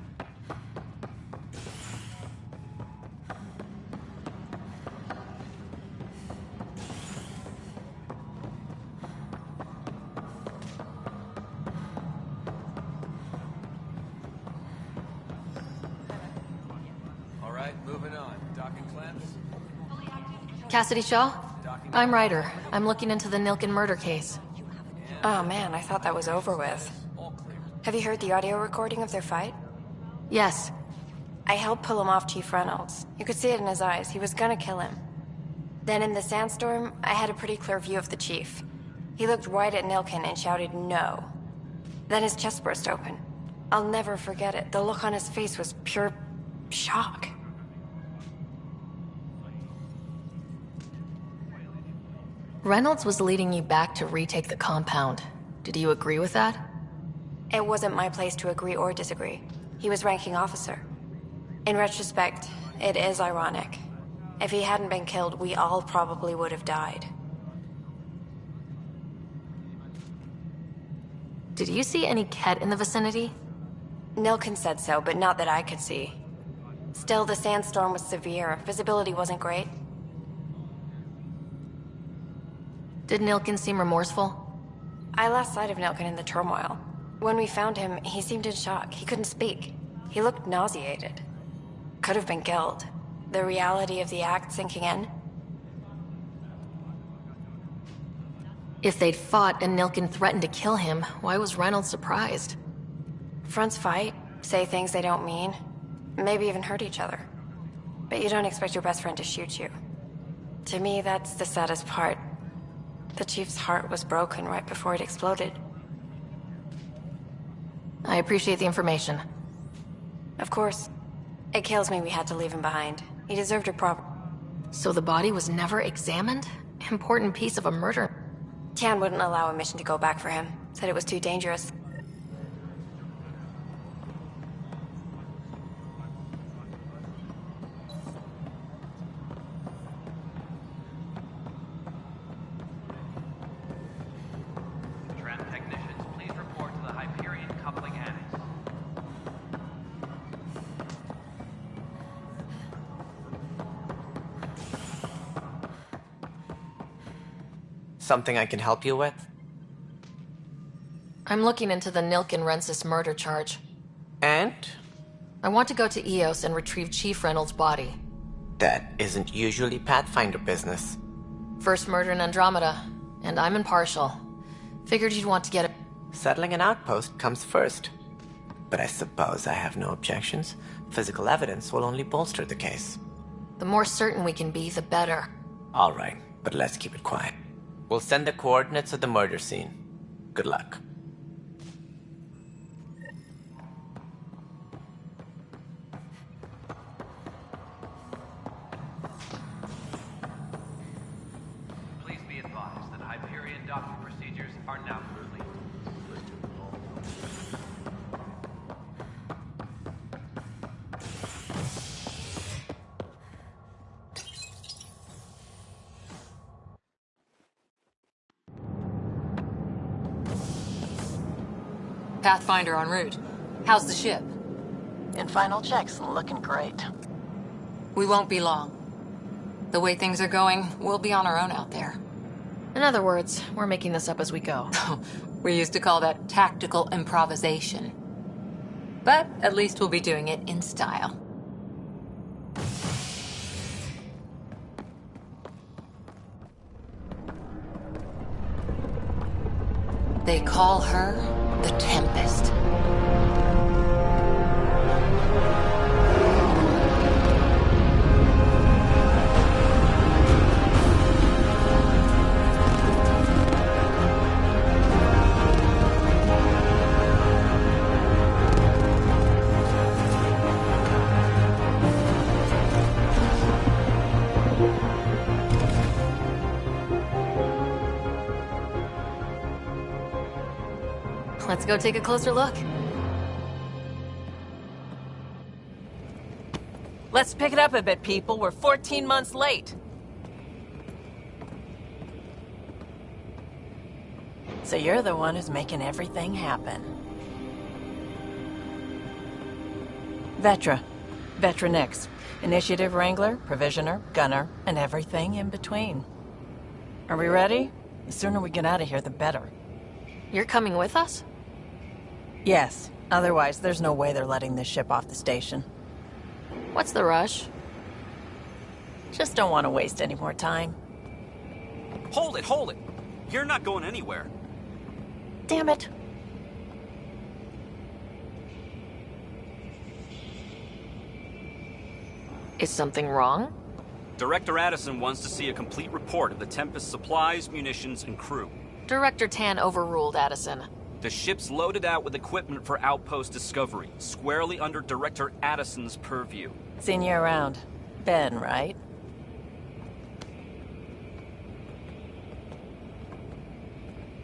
Moving on. Docking clamps? Cassidy Shaw? I'm Ryder. I'm looking into the Nilken murder case. Oh man, I thought that was over with. Have you heard the audio recording of their fight? Yes. I helped pull him off Chief Reynolds. You could see it in his eyes. He was gonna kill him. Then in the sandstorm, I had a pretty clear view of the Chief. He looked right at Nilken and shouted no. Then his chest burst open. I'll never forget it. The look on his face was pure shock. Reynolds was leading you back to retake the compound. Did you agree with that? It wasn't my place to agree or disagree. He was ranking officer. In retrospect, it is ironic. If he hadn't been killed, we all probably would have died. Did you see any Ket in the vicinity? Nilken said so, but not that I could see. Still, the sandstorm was severe. Visibility wasn't great. Did Nilken seem remorseful? I lost sight of Nilken in the turmoil. When we found him, he seemed in shock. He couldn't speak. He looked nauseated. Could have been killed. The reality of the act sinking in. If they'd fought and Nilken threatened to kill him, why was Reynolds surprised? Fronts fight, say things they don't mean, maybe even hurt each other. But you don't expect your best friend to shoot you. To me, that's the saddest part. The Chief's heart was broken right before it exploded. I appreciate the information. Of course. It kills me we had to leave him behind. He deserved a proper... So the body was never examined? Important piece of a murder. Tian wouldn't allow a mission to go back for him. Said it was too dangerous. Technicians, please report to the Hyperion coupling annex. Something I can help you with? I'm looking into the Nilk and Rensis murder charge. And? I want to go to Eos and retrieve Chief Reynolds' body. That isn't usually Pathfinder business. First murder in Andromeda, and I'm impartial. Figured you'd want to get it. Settling an outpost comes first. But I suppose I have no objections. Physical evidence will only bolster the case. The more certain we can be, the better. All right, but let's keep it quiet. We'll send the coordinates of the murder scene. Good luck. Please be advised that Hyperion docking procedures are now complete. Pathfinder en route. How's the ship? In final checks, looking great. We won't be long. The way things are going, we'll be on our own out there. In other words, we're making this up as we go. We used to call that tactical improvisation. But at least we'll be doing it in style. They call her the Tempest. Let's go take a closer look. Let's pick it up a bit, people. We're 14 months late. So you're the one who's making everything happen. Vetra. Vetra Nix. Initiative Wrangler, Provisioner, Gunner, and everything in between. Are we ready? The sooner we get out of here, the better. You're coming with us? Yes. Otherwise, there's no way they're letting this ship off the station. What's the rush? Just don't want to waste any more time. Hold it, hold it! You're not going anywhere. Damn it. Is something wrong? Director Addison wants to see a complete report of the Tempest's supplies, munitions, and crew. Director Tan overruled Addison. The ship's loaded out with equipment for outpost discovery, squarely under Director Addison's purview. Seen you around. Ben, right?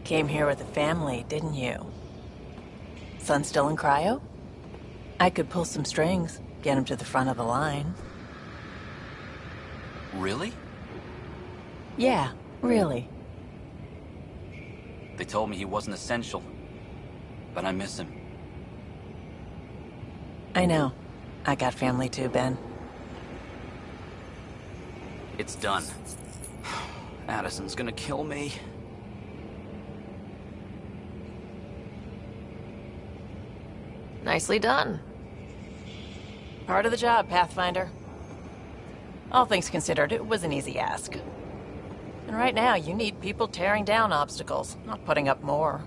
Came here with a family, didn't you? Son still in cryo? I could pull some strings, get him to the front of the line. Really? Yeah, really. They told me he wasn't essential, but I miss him. I know. I got family too, Ben. It's done. Addison's gonna kill me. Nicely done. Part of the job, Pathfinder. All things considered, it was an easy ask. And right now, you need people tearing down obstacles, not putting up more.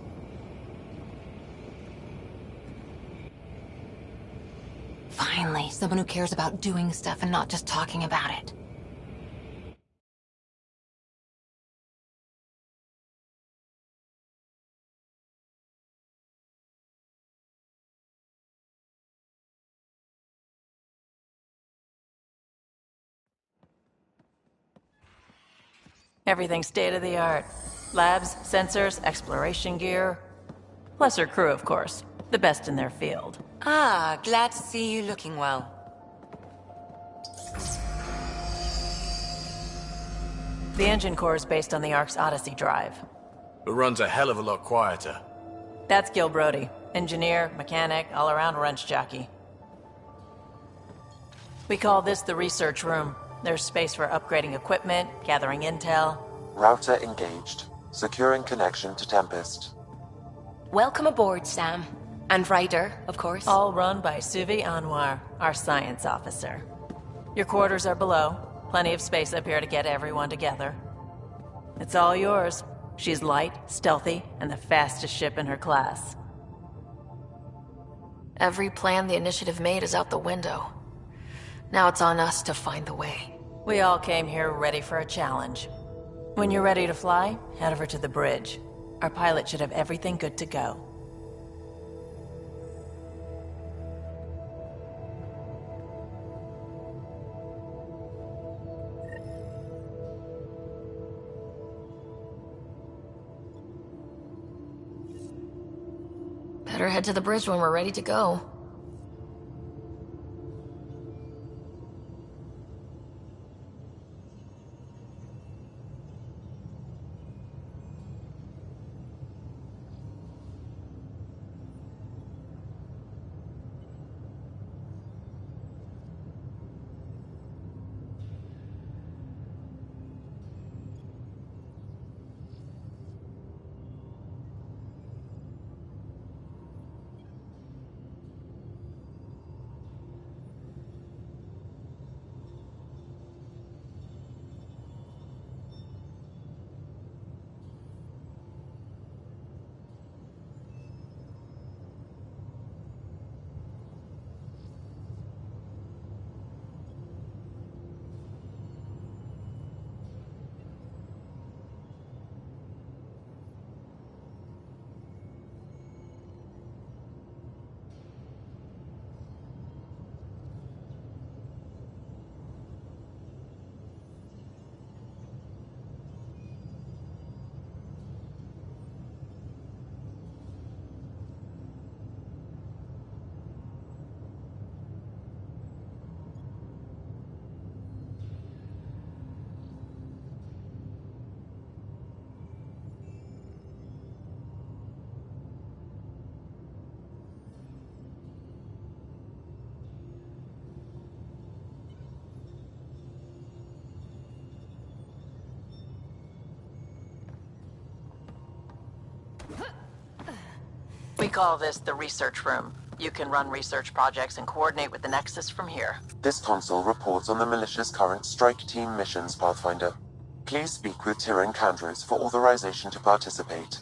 Finally, someone who cares about doing stuff and not just talking about it. Everything state-of-the-art. Labs, sensors, exploration gear. Plus her crew, of course. The best in their field. Ah, glad to see you looking well. The engine core is based on the Ark's Odyssey drive. It runs a hell of a lot quieter. That's Gil Brody. Engineer, mechanic, all-around wrench jockey. We call this the research room. There's space for upgrading equipment, gathering intel. Router engaged. Securing connection to Tempest. Welcome aboard, Sam. And Ryder, of course. All run by Suvi Anwar, our science officer. Your quarters are below. Plenty of space up here to get everyone together. It's all yours. She's light, stealthy, and the fastest ship in her class. Every plan the Initiative made is out the window. Now it's on us to find the way. We all came here ready for a challenge. When you're ready to fly, head over to the bridge. Our pilot should have everything good to go. Better head to the bridge when we're ready to go. We call this the research room. You can run research projects and coordinate with the Nexus from here. This console reports on the militia's current strike team missions, Pathfinder. Please speak with Tyrion Candros for authorization to participate.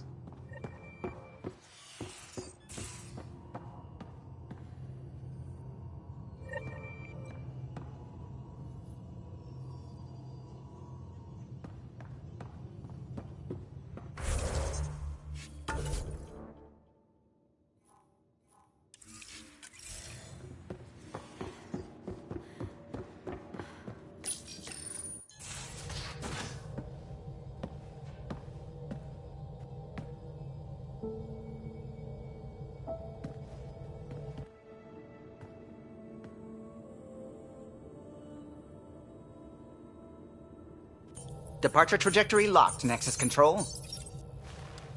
Departure trajectory locked, Nexus Control.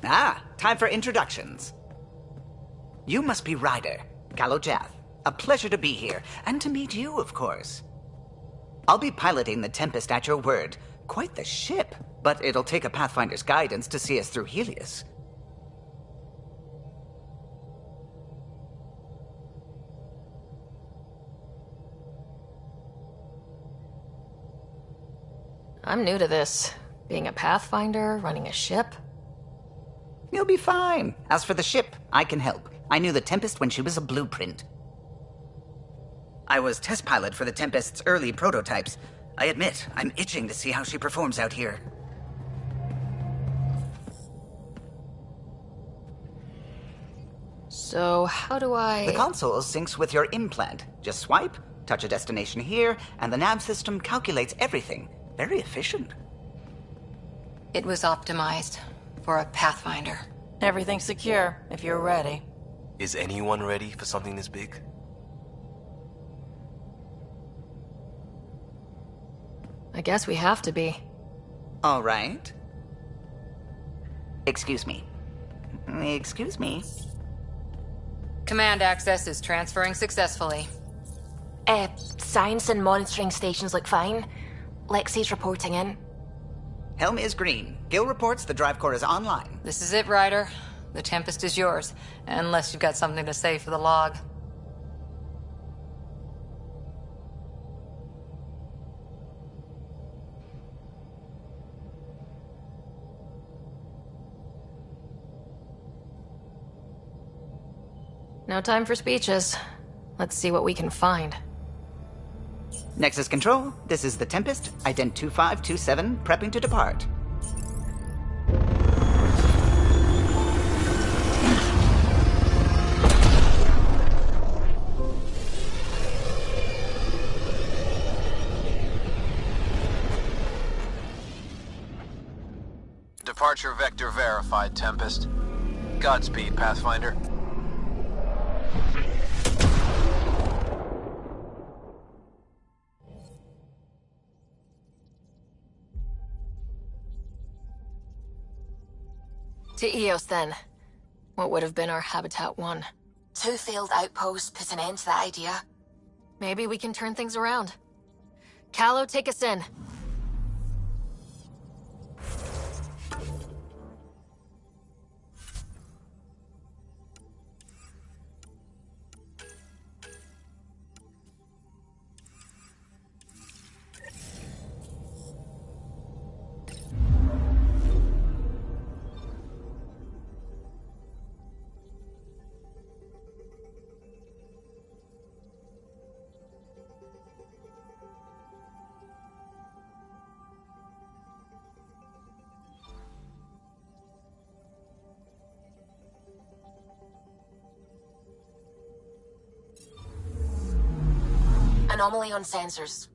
Ah, time for introductions. You must be Ryder, Kalojath. A pleasure to be here, and to meet you, of course. I'll be piloting the Tempest at your word. Quite the ship, but it'll take a Pathfinder's guidance to see us through Helios. I'm new to this. Being a Pathfinder, running a ship. You'll be fine. As for the ship, I can help. I knew the Tempest when she was a blueprint. I was test pilot for the Tempest's early prototypes. I admit, I'm itching to see how she performs out here. So, how do I... The console syncs with your implant. Just swipe, touch a destination here, and the nav system calculates everything. Very efficient. It was optimized for a Pathfinder. Everything's secure, if you're ready. Is anyone ready for something this big? I guess we have to be. All right. Excuse me. Excuse me. Command access is transferring successfully. Science and monitoring stations look fine. Lexi's reporting in. Helm is green. Gil reports the drive core is online. This is it, Ryder. The Tempest is yours, unless you've got something to say for the log. No time for speeches. Let's see what we can find. Nexus Control, this is the Tempest, ident 2527, prepping to depart. Departure vector verified, Tempest. Godspeed, Pathfinder. To Eos, then. What would have been our Habitat 1? 2 failed outposts put an end to that idea. Maybe we can turn things around. Callow, take us in. Anomaly on sensors.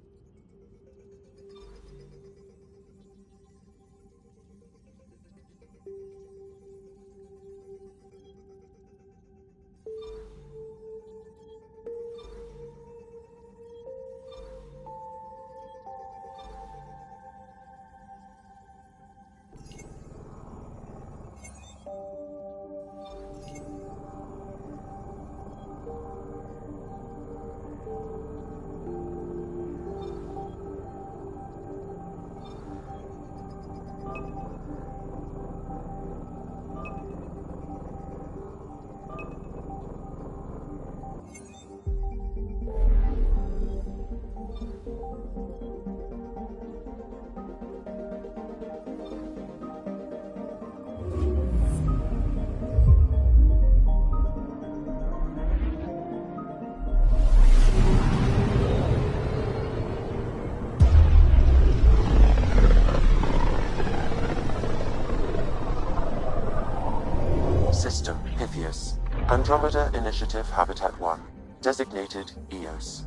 System Pythias. Andromeda Initiative Habitat 1. Designated Eos.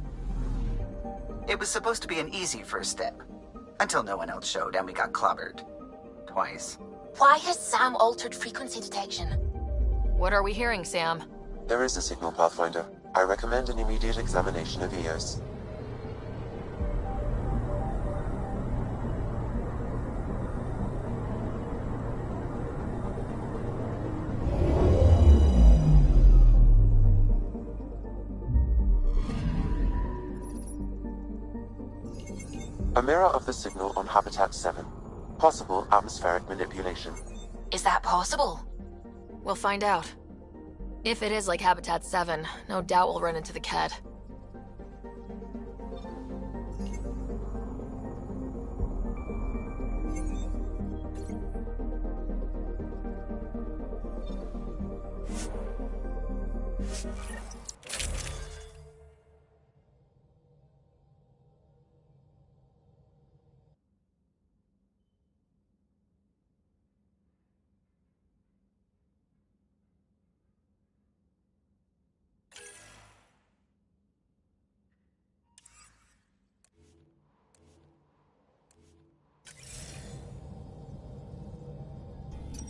It was supposed to be an easy first step. Until no one else showed and we got clobbered. Twice. Why has Sam altered frequency detection? What are we hearing, Sam? There is a signal, Pathfinder. I recommend an immediate examination of Eos. A mirror of the signal on Habitat 7. Possible atmospheric manipulation. Is that possible? We'll find out. If it is like Habitat 7, no doubt we'll run into the Ked.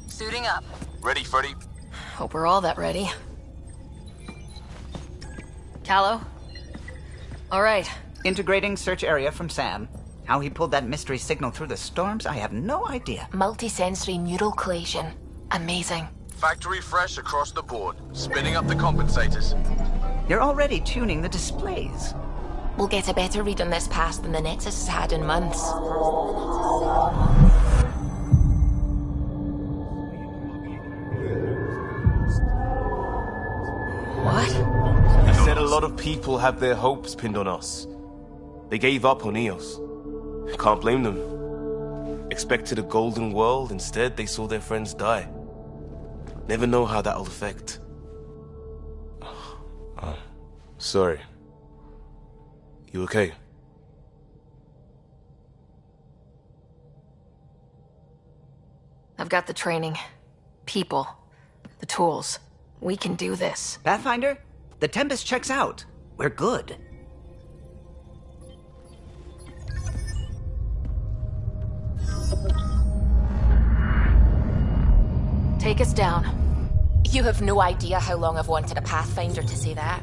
Suiting up. Ready, Freddy? Hope we're all that ready. Callow? All right. Integrating search area from Sam. How he pulled that mystery signal through the storms, I have no idea. Multisensory neural collation. Amazing. Factory fresh across the board. Spinning up the compensators. You're already tuning the displays. We'll get a better read on this pass than the Nexus has had in months. lot of people have their hopes pinned on us. They gave up on Eos. Can't blame them. Expected a golden world, instead they saw their friends die. Never know how that'll affect. Sorry. You okay? I've got the training, people, the tools. We can do this. Pathfinder, the Tempest checks out. We're good. Take us down. You have no idea how long I've wanted a Pathfinder to say that.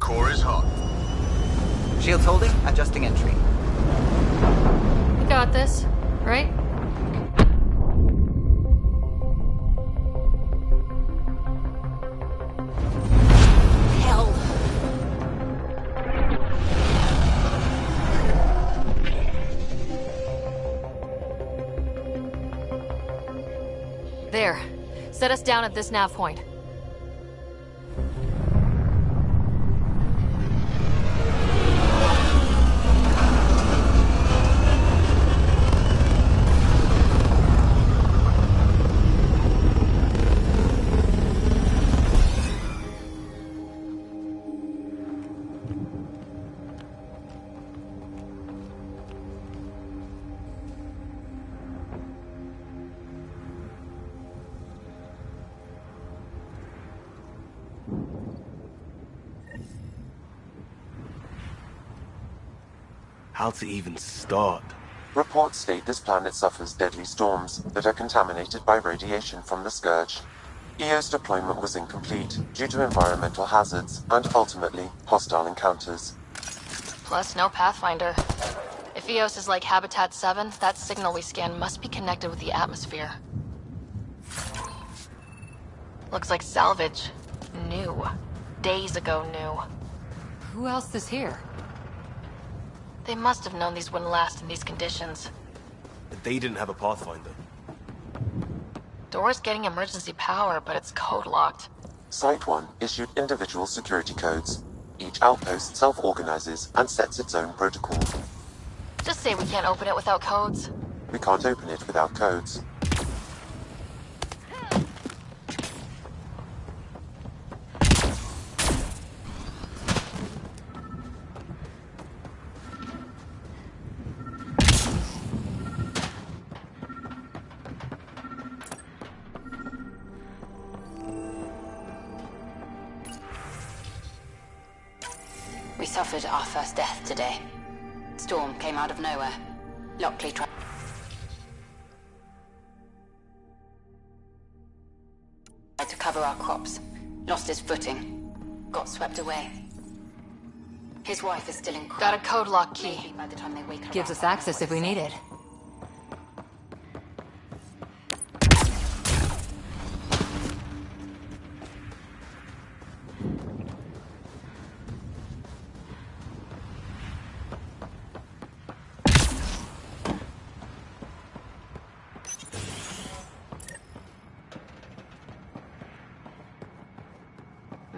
Core is hot. Shields holding, adjusting entry. We got this, right? Hell. There. Set us down at this nav point. How to even start? Reports state this planet suffers deadly storms that are contaminated by radiation from the Scourge. EO's deployment was incomplete due to environmental hazards and, ultimately, hostile encounters. Plus, no Pathfinder. If Eos is like Habitat 7, that signal we scanned must be connected with the atmosphere. Looks like salvage. New. Days ago new. Who else is here? They must have known these wouldn't last in these conditions. They didn't have a Pathfinder. Door's getting emergency power, but it's code-locked. Site 1 issued individual security codes. Each outpost self-organizes and sets its own protocol. Just say we can't open it without codes. We can't open it without codes. We suffered our first death today. Storm came out of nowhere. Lockley tried to cover our crops. Lost his footing. Got swept away. His wife is still in crime. Got a code lock key. Maybe by the time they wake her Gives up, us access if we need it.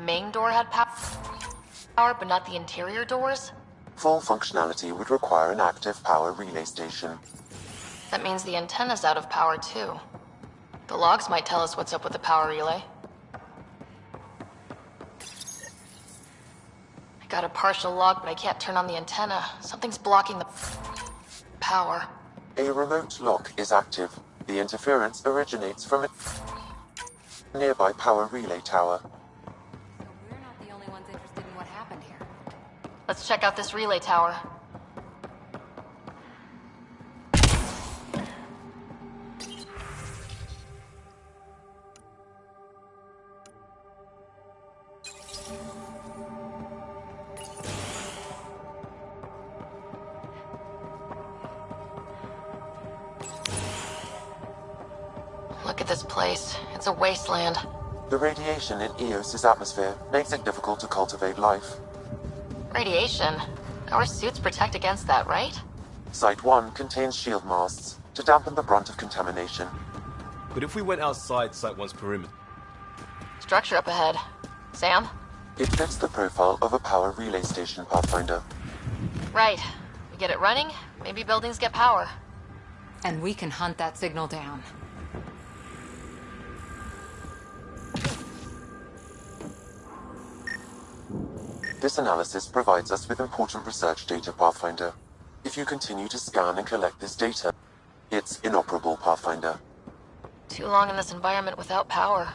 Main door had power, but not the interior doors? Full functionality would require an active power relay station. That means the antenna's out of power too. The logs might tell us what's up with the power relay. I got a partial log, but I can't turn on the antenna. Something's blocking the power. A remote lock is active. The interference originates from a nearby power relay tower. Let's check out this relay tower. Look at this place. It's a wasteland. The radiation in Eos's atmosphere makes it difficult to cultivate life. Radiation? Our suits protect against that, right? Site 1 contains shield masts to dampen the brunt of contamination. But if we went outside Site 1's perimeter... Structure up ahead. Sam? It fits the profile of a power relay station, Pathfinder. Right. We get it running, maybe buildings get power. And we can hunt that signal down. This analysis provides us with important research data, Pathfinder. If you continue to scan and collect this data, it's inoperable, Pathfinder. Too long in this environment without power.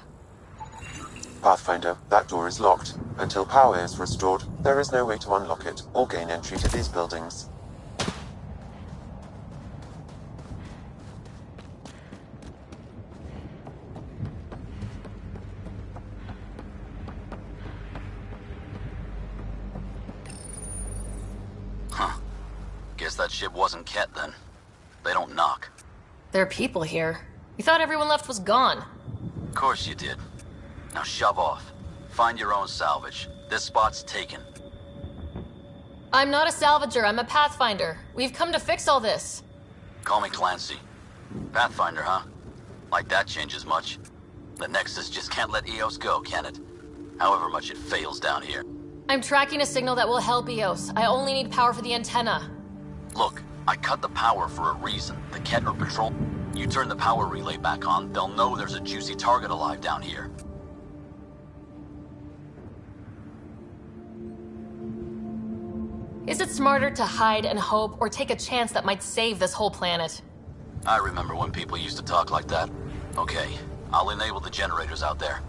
Pathfinder, that door is locked. Until power is restored, there is no way to unlock it or gain entry to these buildings. Huh. Guess that ship wasn't Ket then. They don't knock. There are people here. We thought everyone left was gone. Of course you did. Now shove off. Find your own salvage. This spot's taken. I'm not a salvager, I'm a Pathfinder. We've come to fix all this. Call me Clancy. Pathfinder, huh? Like that changes much. The Nexus just can't let EOS go, can it? However much it fails down here. I'm tracking a signal that will help EOS. I only need power for the antenna. Look, I cut the power for a reason. The Ket are patrol. You turn the power relay back on, they'll know there's a juicy target alive down here. Is it smarter to hide and hope, or take a chance that might save this whole planet? I remember when people used to talk like that. Okay, I'll enable the generators out there.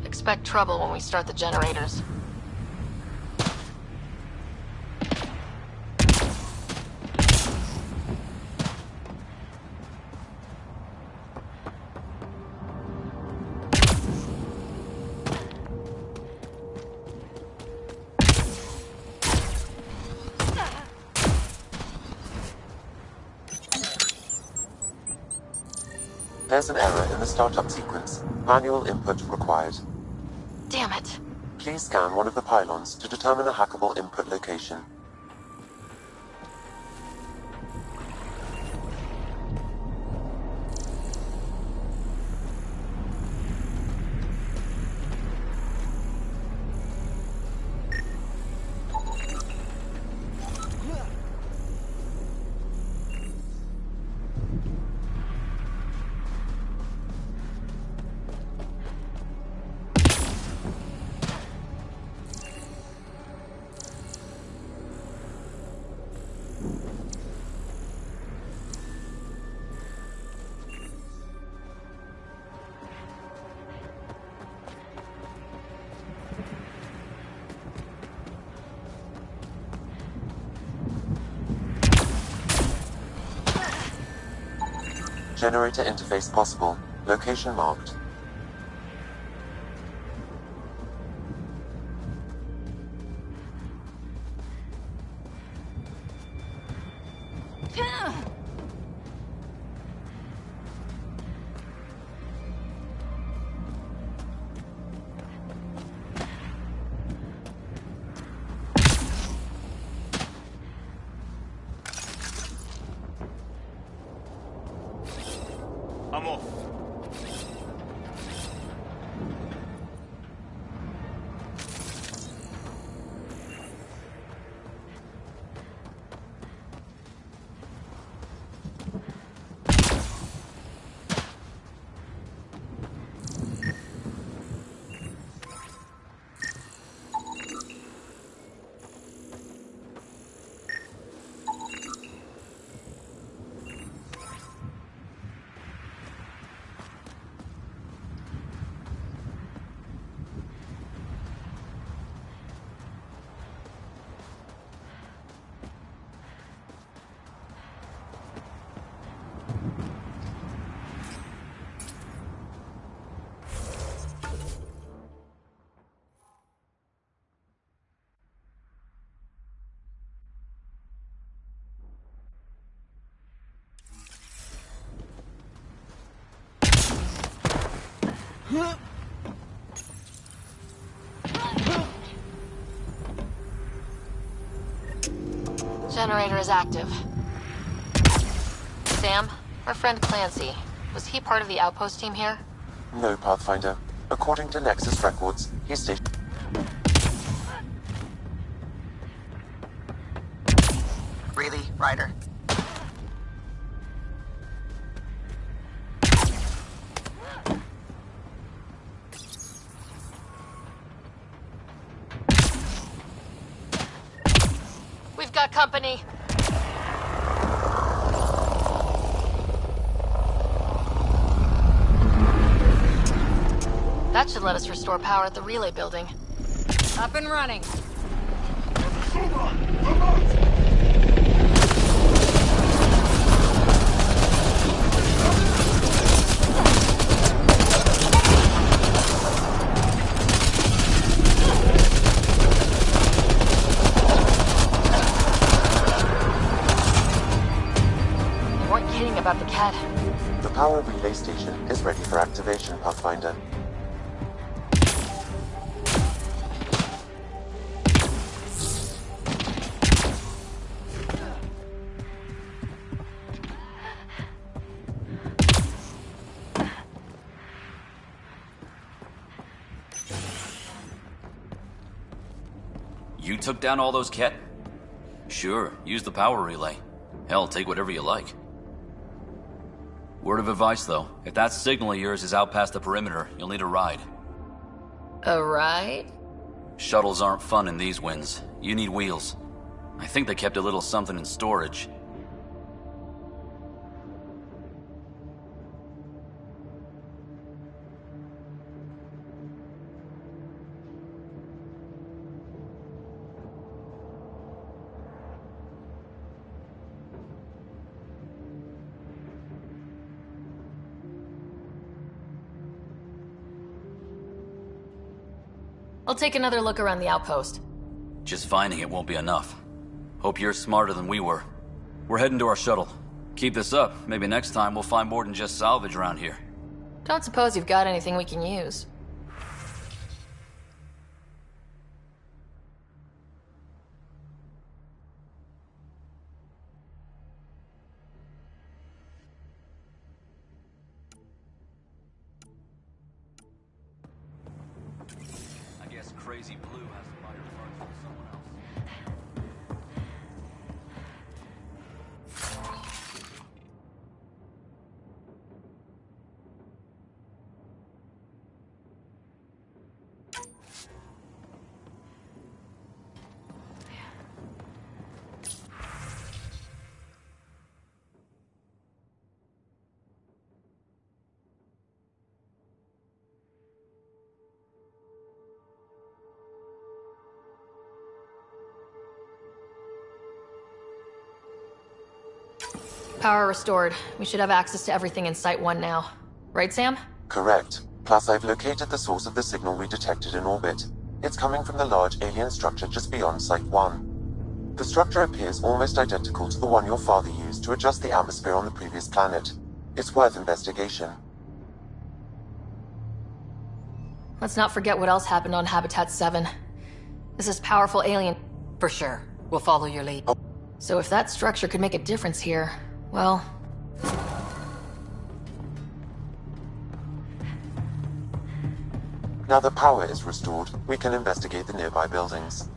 Expect trouble when we start the generators. There's an error in the startup sequence. Manual input required. Damn it. Please scan one of the pylons to determine a hackable input location. Generator interface possible. Location marked. I'm off. generator is active. Sam, our friend Clancy, was he part of the outpost team here? No, Pathfinder. According to Nexus records, he's stationed. Really, Ryder? We've got company. That should let us restore power at the relay building. Up and running. You weren't kidding about the cat. The power relay station is ready for activation, Pathfinder. You took down all those Ket? Sure, use the power relay. Hell, take whatever you like. Word of advice, though. If that signal of yours is out past the perimeter, you'll need a ride. A ride? Shuttles aren't fun in these winds. You need wheels. I think they kept a little something in storage. I'll take another look around the outpost. Just finding it won't be enough. Hope you're smarter than we were. We're heading to our shuttle. Keep this up. Maybe next time we'll find more than just salvage around here. Don't suppose you've got anything we can use. I guess Crazy Blue has to buy your parts from someone else. Power restored. We should have access to everything in Site 1 now. Right, Sam? Correct. Plus, I've located the source of the signal we detected in orbit. It's coming from the large alien structure just beyond Site 1. The structure appears almost identical to the one your father used to adjust the atmosphere on the previous planet. It's worth investigation. Let's not forget what else happened on Habitat 7. This is powerful alien. For sure. We'll follow your lead. So if that structure could make a difference here, well... Now that power is restored, we can investigate the nearby buildings.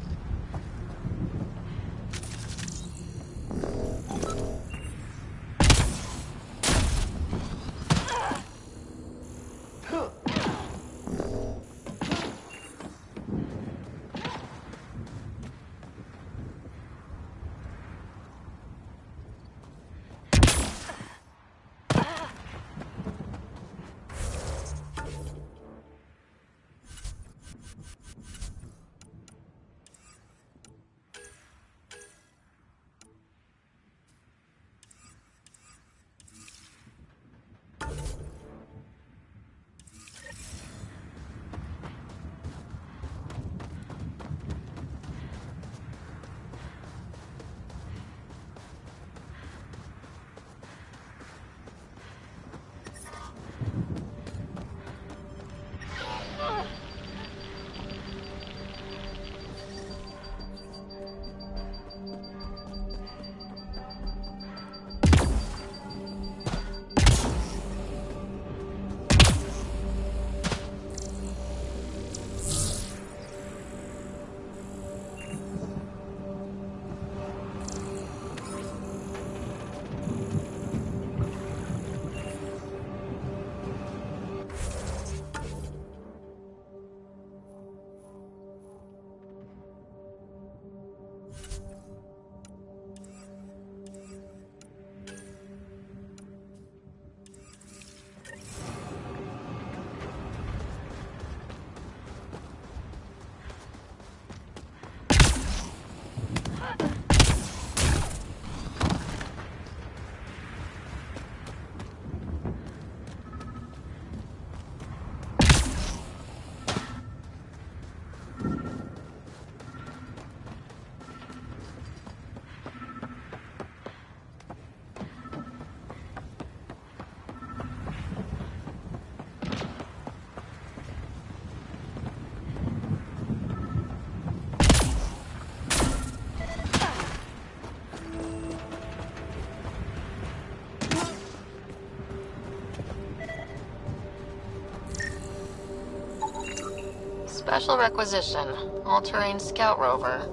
Special requisition. All-terrain scout rover.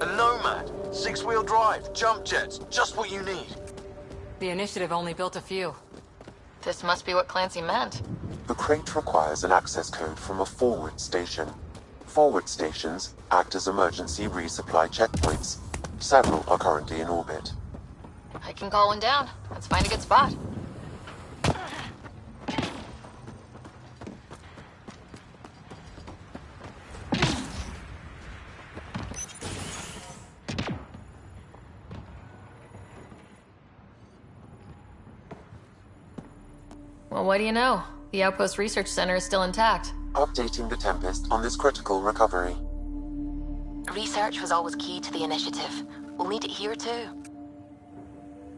A Nomad. 6-wheel drive. Jump jets. Just what you need. The initiative only built a few. This must be what Clancy meant. The crate requires an access code from a forward station. Forward stations act as emergency resupply checkpoints. Several are currently in orbit. I can call one down. Let's find a good spot. Well, what do you know? The Outpost Research Center is still intact. Updating the Tempest on this critical recovery. Research was always key to the initiative. We'll need it here, too.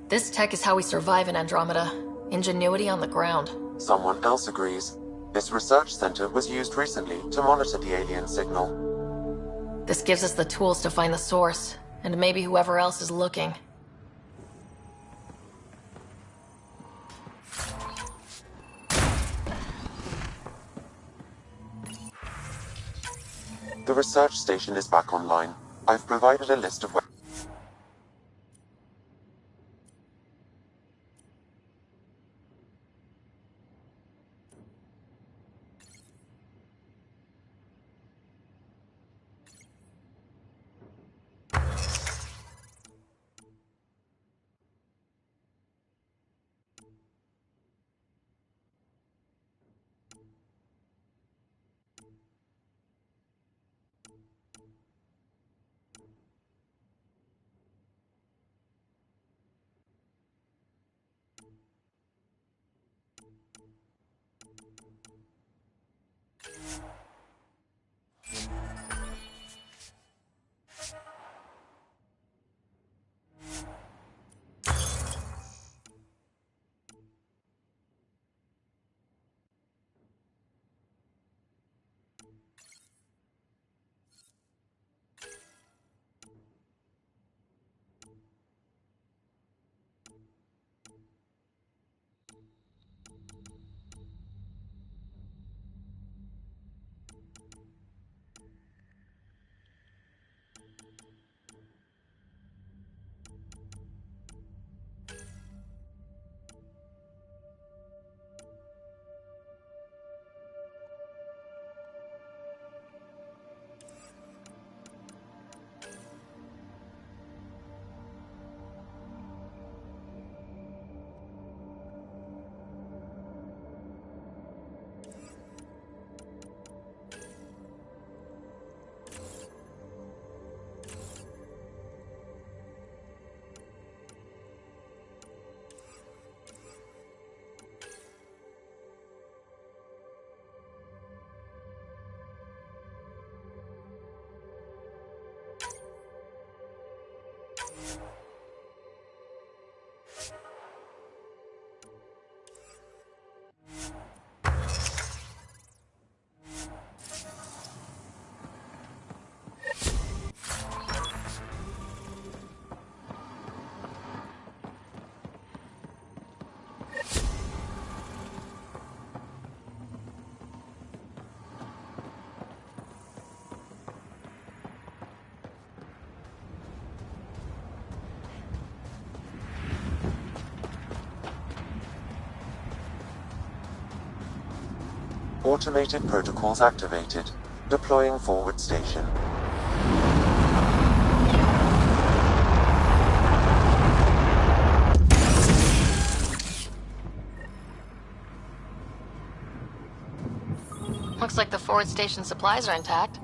This tech is how we survive in Andromeda. Ingenuity on the ground. Someone else agrees. This research center was used recently to monitor the alien signal. This gives us the tools to find the source, and maybe whoever else is looking. The research station is back online. I've provided a list of automated protocols activated. Deploying forward station. Looks like the forward station supplies are intact.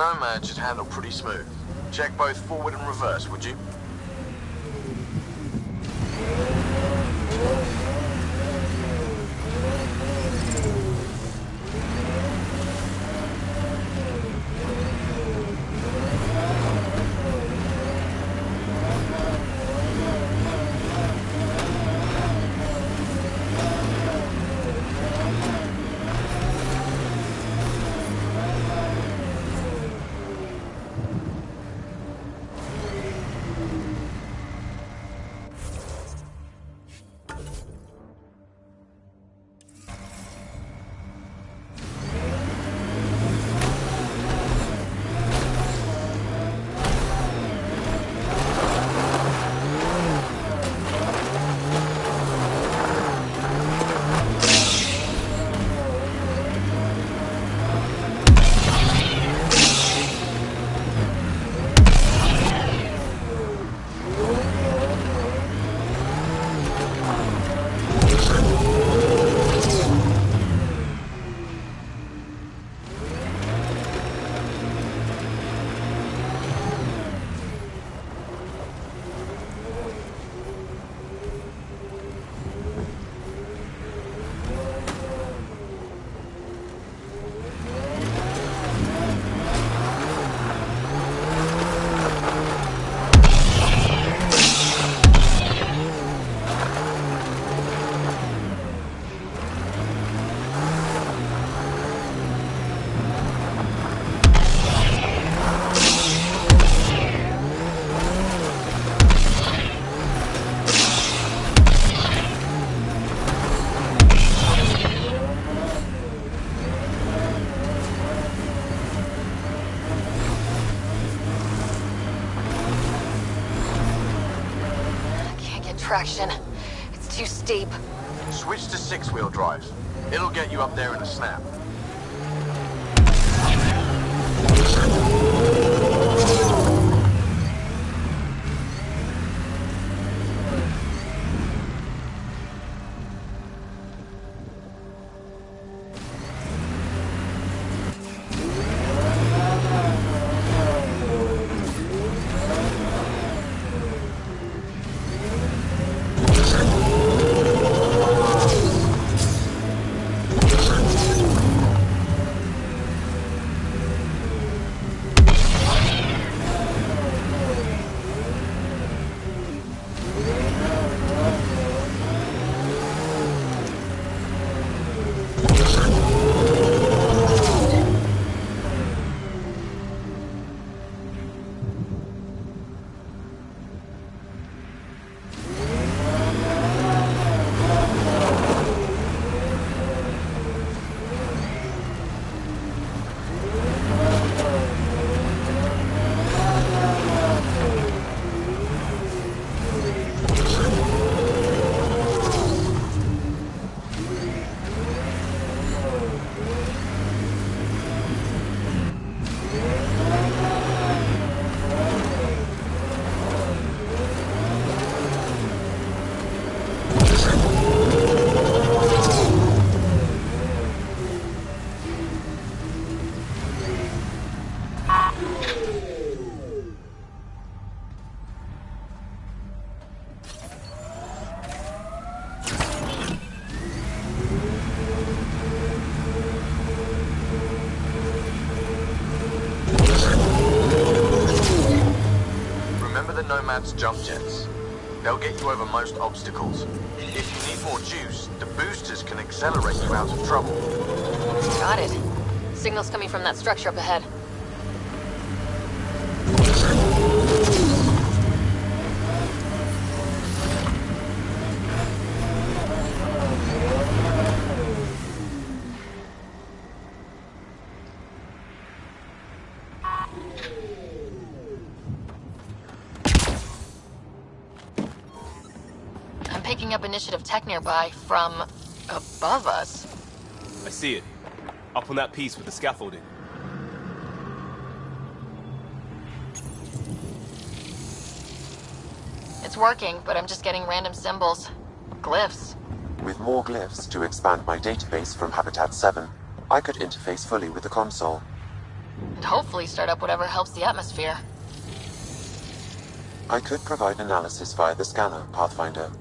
Nomad should handle pretty smooth. Check both forward and reverse, would you? Traction. It's too steep. Switch to six-wheel drive. It'll get you up there in a snap. Nomad's jump jets. They'll get you over most obstacles. If you need more juice, the boosters can accelerate you out of trouble. Got it. Signal's coming from that structure up ahead. I'm picking up initiative tech nearby from above us. I see it. Up on that piece with the scaffolding. It's working, but I'm just getting random symbols. Glyphs. With more glyphs to expand my database from Habitat 7, I could interface fully with the console. And hopefully start up whatever helps the atmosphere. I could provide analysis via the scanner, Pathfinder.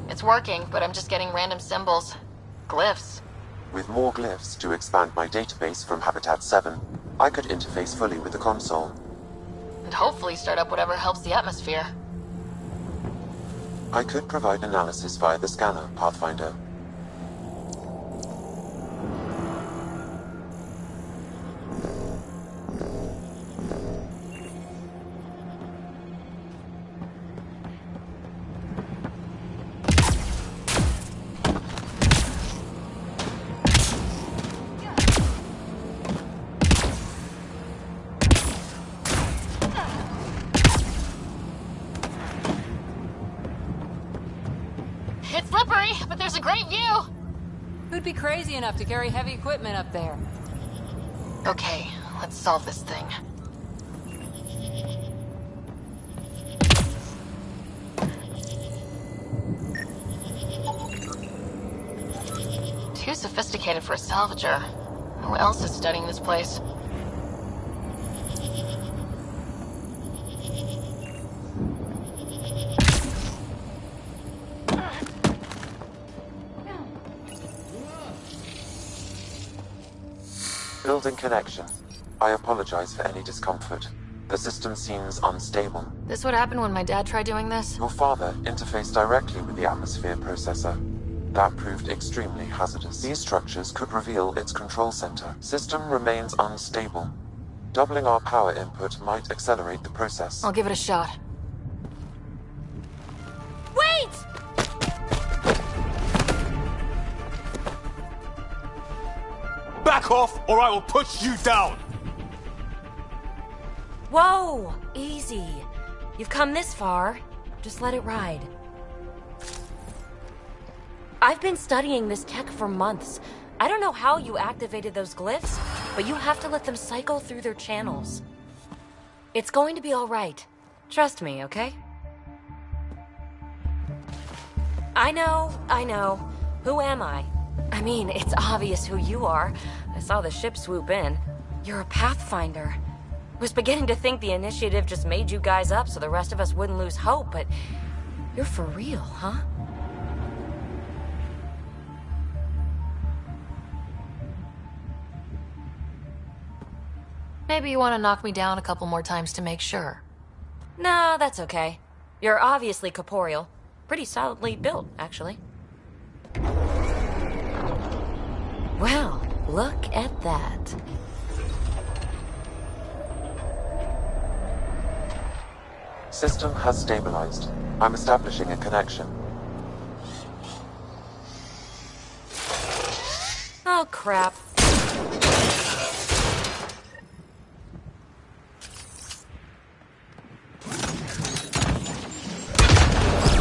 It's working, but I'm just getting random symbols. Glyphs. With more glyphs to expand my database from Habitat 7, I could interface fully with the console. And hopefully start up whatever helps the atmosphere. I could provide analysis via the scanner, Pathfinder. It's slippery, but there's a great view! Who'd be crazy enough to carry heavy equipment up there? Okay, let's solve this thing. Too sophisticated for a salvager. Who else is studying this place? Building connection. I apologize for any discomfort. The system seems unstable. This would happen when my dad tried doing this? Your father interfaced directly with the atmosphere processor. That proved extremely hazardous. These structures could reveal its control center. System remains unstable. Doubling our power input might accelerate the process. I'll give it a shot. Wait! Back off, or I will push you down! Whoa! Easy. You've come this far. Just let it ride. I've been studying this tech for months. I don't know how you activated those glyphs, but you have to let them cycle through their channels. It's going to be all right. Trust me, okay? I know. Who am I? I mean, it's obvious who you are. I saw the ship swoop in. You're a Pathfinder. Was beginning to think the initiative just made you guys up so the rest of us wouldn't lose hope, but you're for real, huh? Maybe you want to knock me down a couple more times to make sure. No, that's okay. You're obviously corporeal. Pretty solidly built, actually. Well, look at that. System has stabilized. I'm establishing a connection. Oh, crap.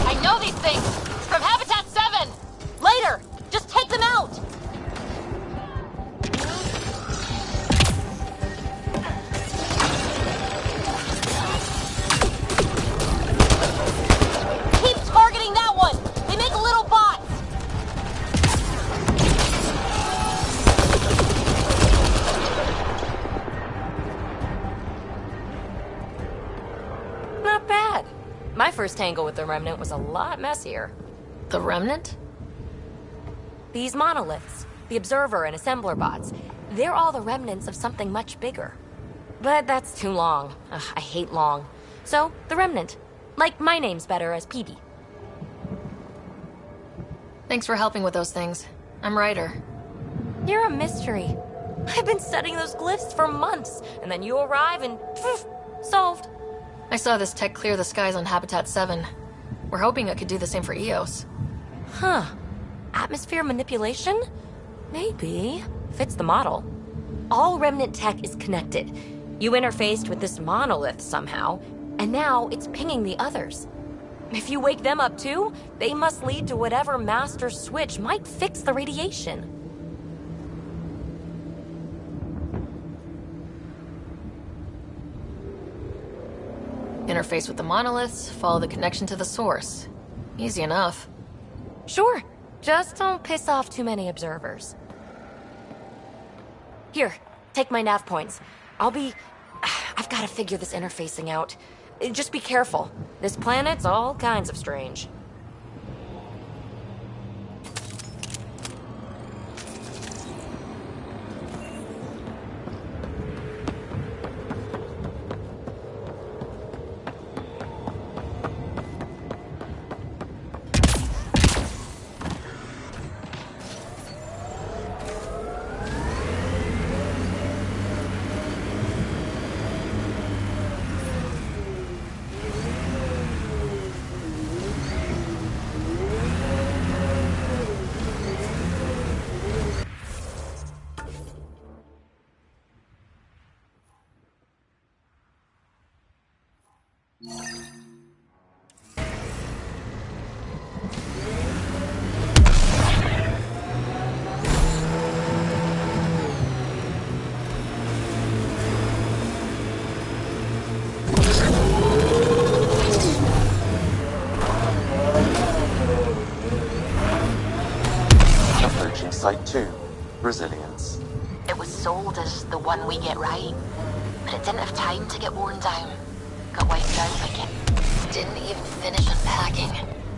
I know these things! From Habitat 7! Later! Just take them out! Keep targeting that one! They make little bots! Not bad. My first tangle with the Remnant was a lot messier. The Remnant? These monoliths, the Observer and Assembler bots, they're all the remnants of something much bigger. But that's too long. Ugh, I hate long. So, the Remnant. Like, my name's better as PB. Thanks for helping with those things. I'm Ryder. You're a mystery. I've been studying those glyphs for months, and then you arrive and poof, solved. I saw this tech clear the skies on Habitat 7. We're hoping it could do the same for EOS. Huh. Atmosphere manipulation? Maybe. Fits the model. All Remnant tech is connected. You interfaced with this monolith somehow, and now it's pinging the others. If you wake them up too, they must lead to whatever master switch might fix the radiation. Interface with the monoliths, follow the connection to the source. Easy enough. Sure. Just don't piss off too many observers. Here, take my nav points. I've got to figure this interfacing out. Just be careful. This planet's all kinds of strange. Site 2, Resilience. It was sold as the one we get right, but it didn't have time to get worn down. Got wiped out like it didn't even finish unpacking.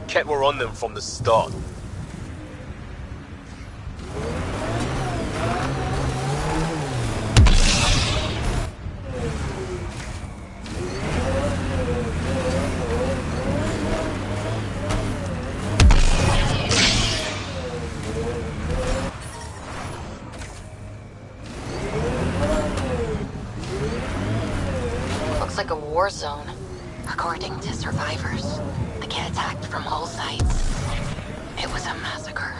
Kept were on them from the start. Like a war zone. According to survivors, they get attacked from all sides. It was a massacre.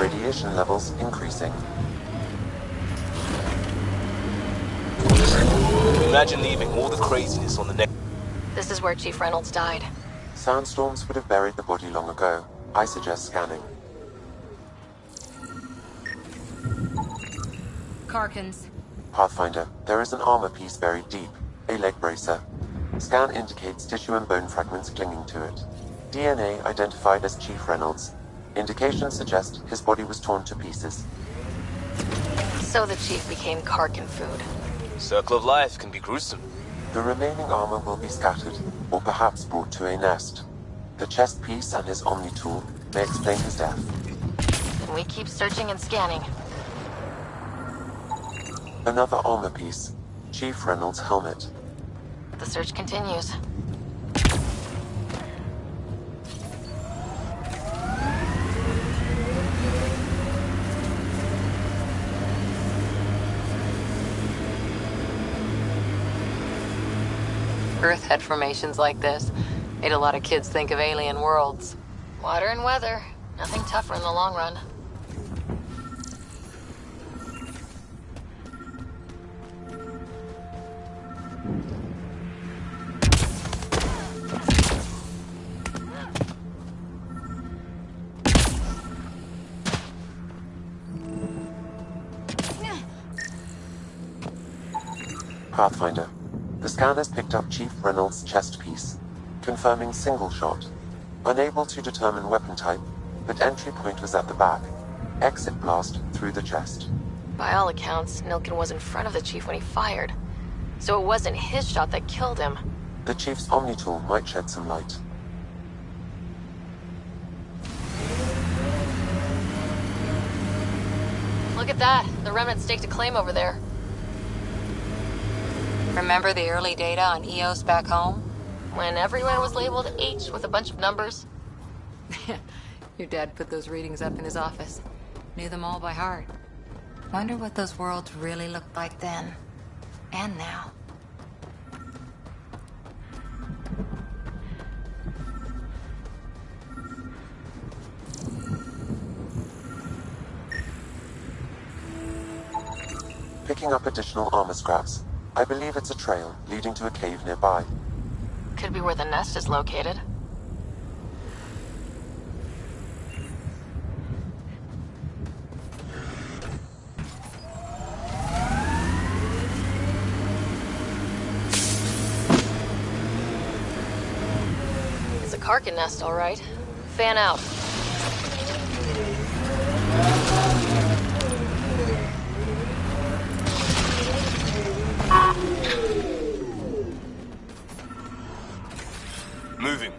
Radiation levels increasing. Imagine leaving all the craziness on the next. This is where Chief Reynolds died. Sandstorms would have buried the body long ago. I suggest scanning. Karkins. Pathfinder, there is an armor piece buried deep. A leg bracer. Scan indicates tissue and bone fragments clinging to it. DNA identified as Chief Reynolds. Indications suggest his body was torn to pieces. So the Chief became Karkin food. Circle of life can be gruesome. The remaining armor will be scattered, or perhaps brought to a nest. The chest piece and his Omni tool may explain his death. Then we keep searching and scanning. Another armor piece. Chief Reynolds' helmet. The search continues. Earth had formations like this. Made a lot of kids think of alien worlds. Water and weather. Nothing tougher in the long run. Pathfinder. The scan has picked up Chief Reynolds' chest piece, confirming single shot. Unable to determine weapon type, but entry point was at the back. Exit blast through the chest. By all accounts, Nilkin was in front of the Chief when he fired. So it wasn't his shot that killed him. The Chief's Omni tool might shed some light. Look at that. The Remnant staked a claim over there. Remember the early data on EOS back home? When everyone was labeled H with a bunch of numbers? Your dad put those readings up in his office. Knew them all by heart. Wonder what those worlds really looked like then. And now. Picking up additional armor scraps. I believe it's a trail leading to a cave nearby. Could be where the nest is located. It's a Karkin nest, all right. Fan out. Moving.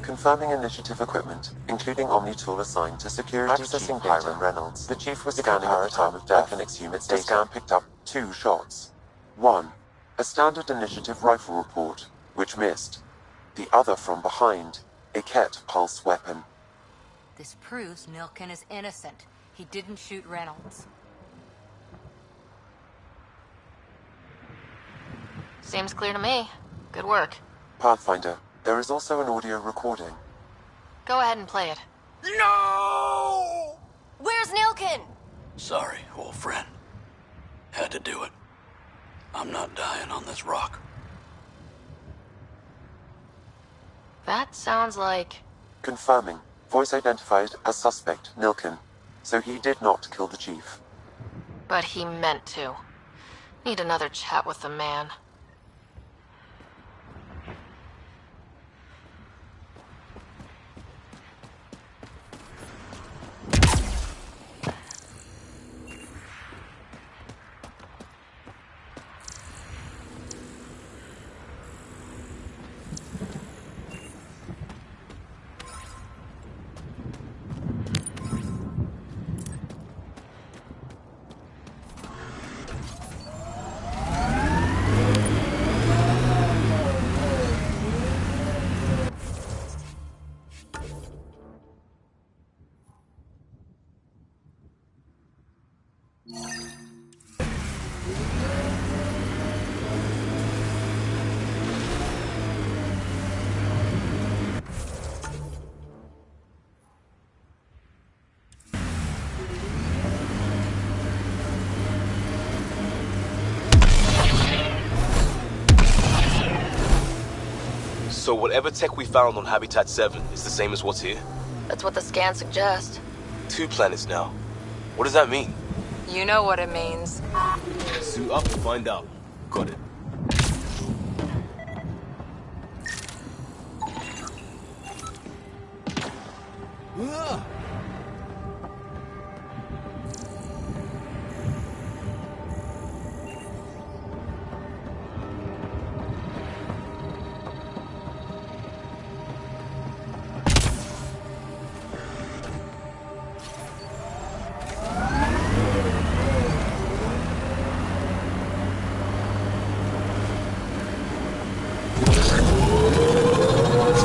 Confirming initiative equipment, including Omni tool assigned to security accessing Hiram Reynolds. The chief was scanning at the time of death and its unit's data. Scan picked up 2 shots. One, a standard initiative rifle report, which missed. The other from behind, a Ket pulse weapon. This proves Nilkin is innocent. He didn't shoot Reynolds. Seems clear to me. Good work. Pathfinder, there is also an audio recording. Go ahead and play it. No! Where's Nilkin? Sorry, old friend. Had to do it. I'm not dying on this rock. That sounds like... Confirming. Voice identified as suspect, Nilkin. So he did not kill the chief. But he meant to. Need another chat with the man. So whatever tech we found on Habitat 7 is the same as what's here? That's what the scans suggest. 2 planets now. What does that mean? You know what it means. Suit up and find out. Got it.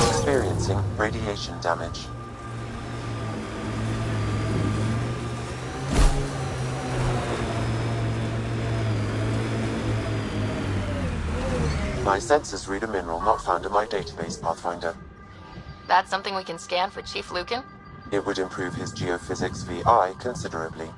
Experiencing radiation damage. My sensors read a mineral not found in my database, Pathfinder. That's something we can scan for Chief Lucan? It would improve his geophysics VI considerably.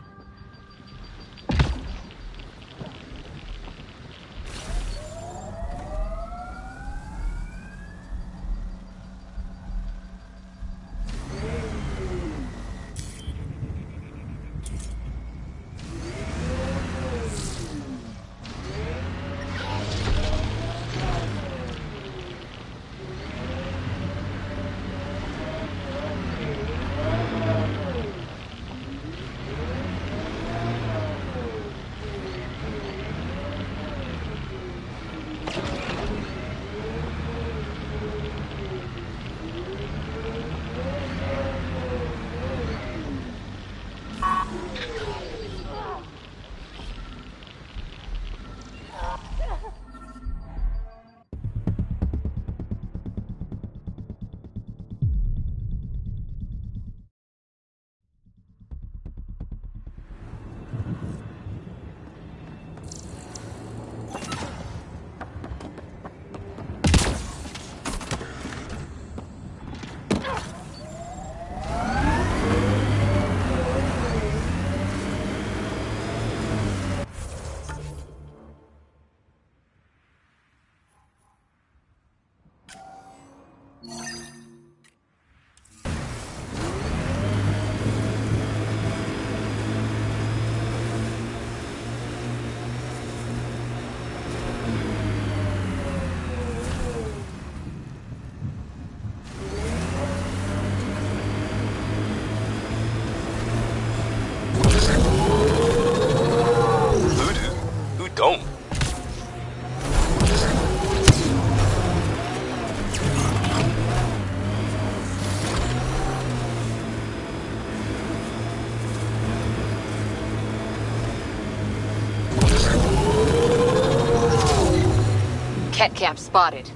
Don't. Ket camp spotted.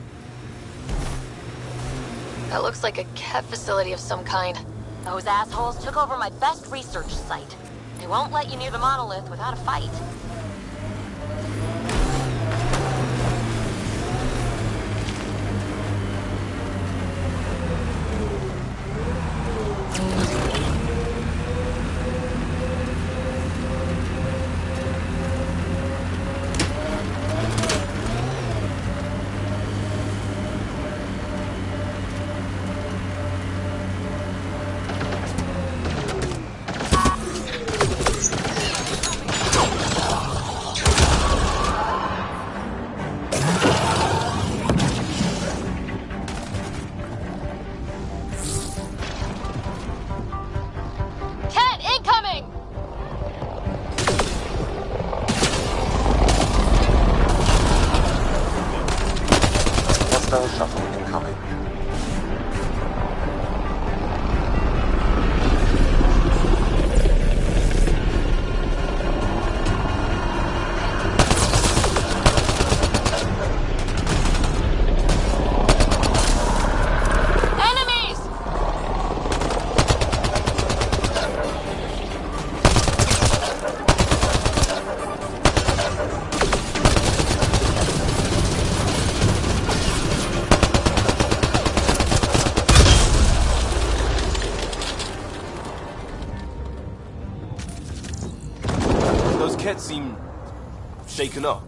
That looks like a Ket facility of some kind. Those assholes took over my best research site. They won't let you near the monolith without a fight. Shuttle incoming. Ket seem shaken up.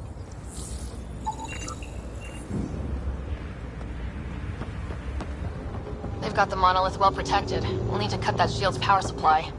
They've got the monolith well protected. We'll need to cut that shield's power supply.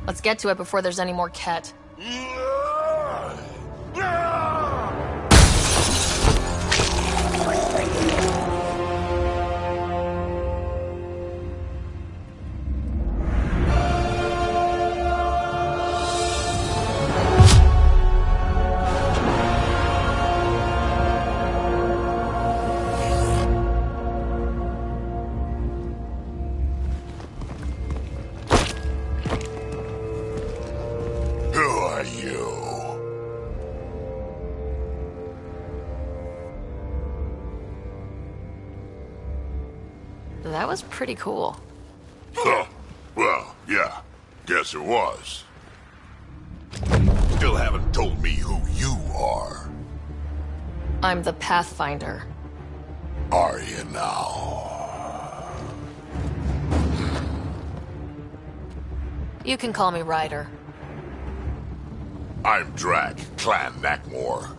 Let's get to it before there's any more Ket. That was pretty cool. Huh. Well, yeah. Guess it was. Still haven't told me who you are. I'm the Pathfinder. Are you now? You can call me Ryder. I'm Drac, Clan Nakmor.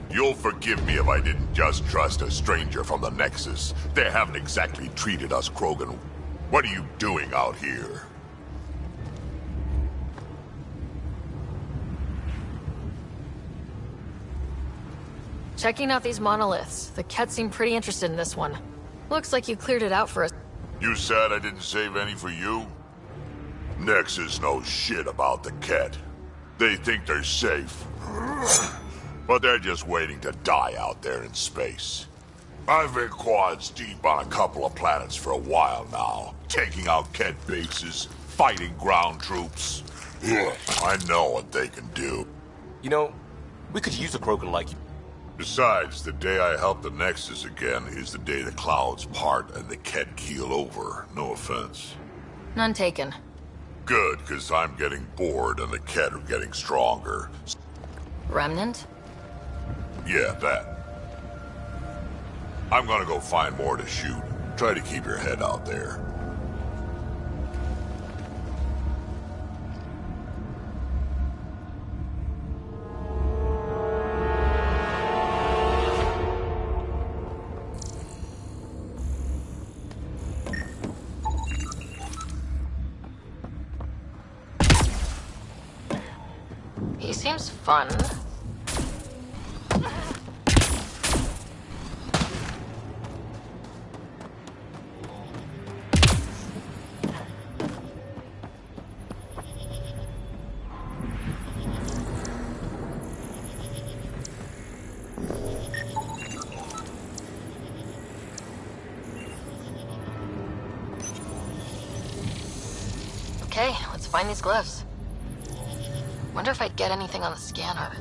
You'll forgive me if I didn't just trust a stranger from the Nexus. They haven't exactly treated us Krogan. What are you doing out here? Checking out these monoliths. The Ket seem pretty interested in this one. Looks like you cleared it out for us. You sad I didn't save any for you? Nexus knows shit about the Ket. They think they're safe. But they're just waiting to die out there in space. I've been quads deep on a couple of planets for a while now, taking out Ket bases, fighting ground troops. I know what they can do. You know, we could use a Krogan like you. Besides, the day I help the Nexus again is the day the clouds part and the Ket keel over. No offense. None taken. Good, because I'm getting bored and the Ket are getting stronger. Remnant? Yeah, that. I'm gonna go find more to shoot. Try to keep your head out there. He seems fun. Okay, let's find these glyphs. Wonder if I'd get anything on the scanner.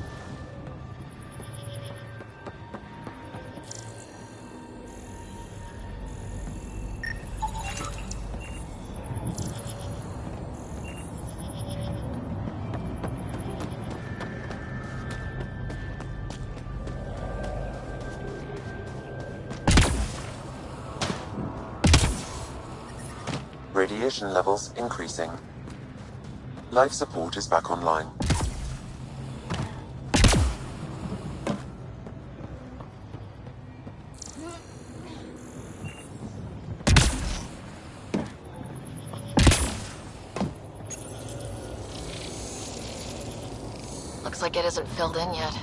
Radiation levels increasing. Life support is back online. Looks like it isn't filled in yet.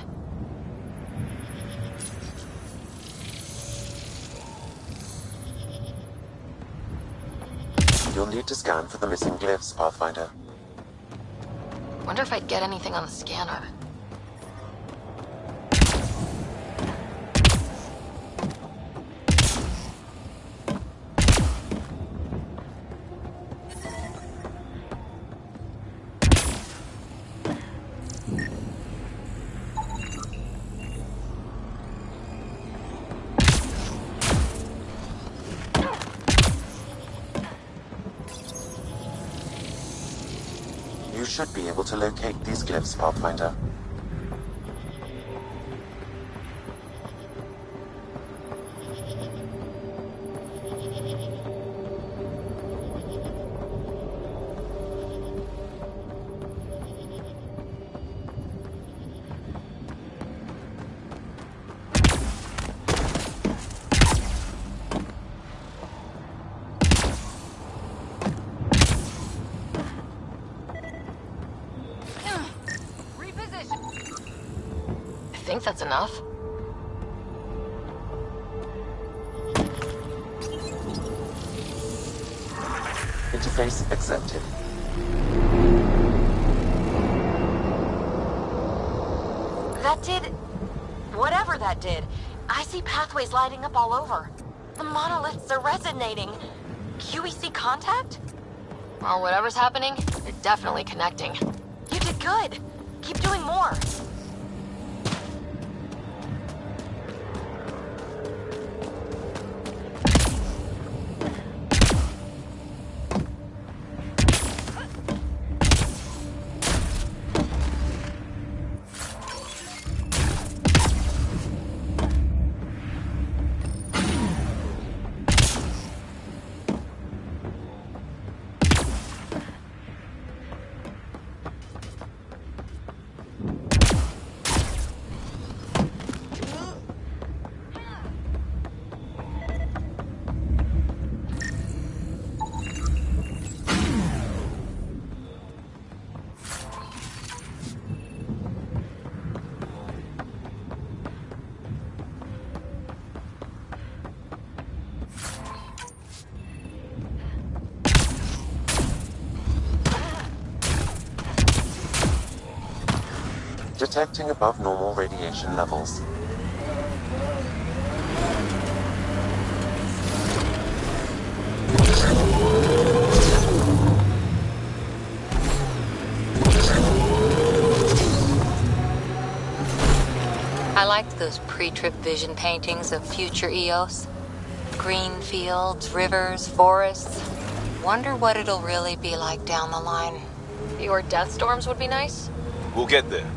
You'll need to scan for the missing glyphs, Pathfinder. Wonder if I'd get anything on the scanner. You should be able to locate these glyphs, Pathfinder. I think that's enough. Interface accepted. That did... whatever that did. I see pathways lighting up all over. The monoliths are resonating. QEC contact? Well, whatever's happening, they're definitely connecting. You did good. Keep doing more. Detecting above normal radiation levels. I liked those pre-trip vision paintings of future Eos. Green fields, rivers, forests. Wonder what it'll really be like down the line. Fewer death storms would be nice. We'll get there.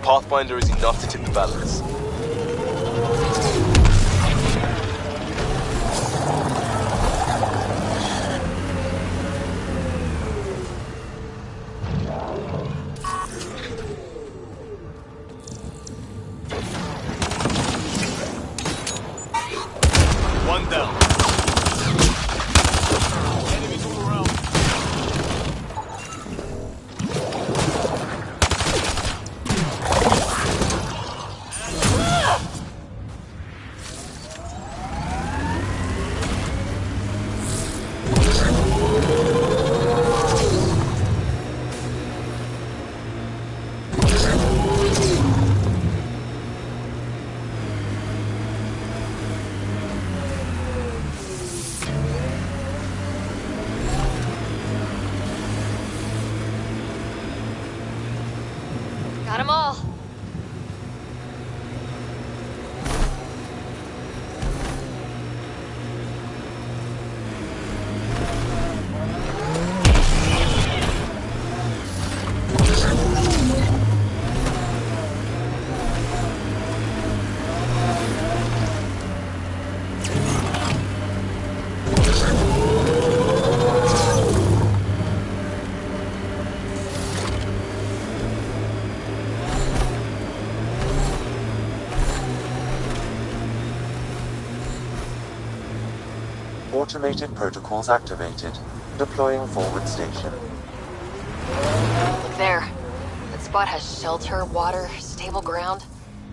Pathfinder is enough to tip the balance. One down. Enemies all around. Got 'em all. Automated protocols activated. Deploying forward station. Look there. That spot has shelter, water, stable ground.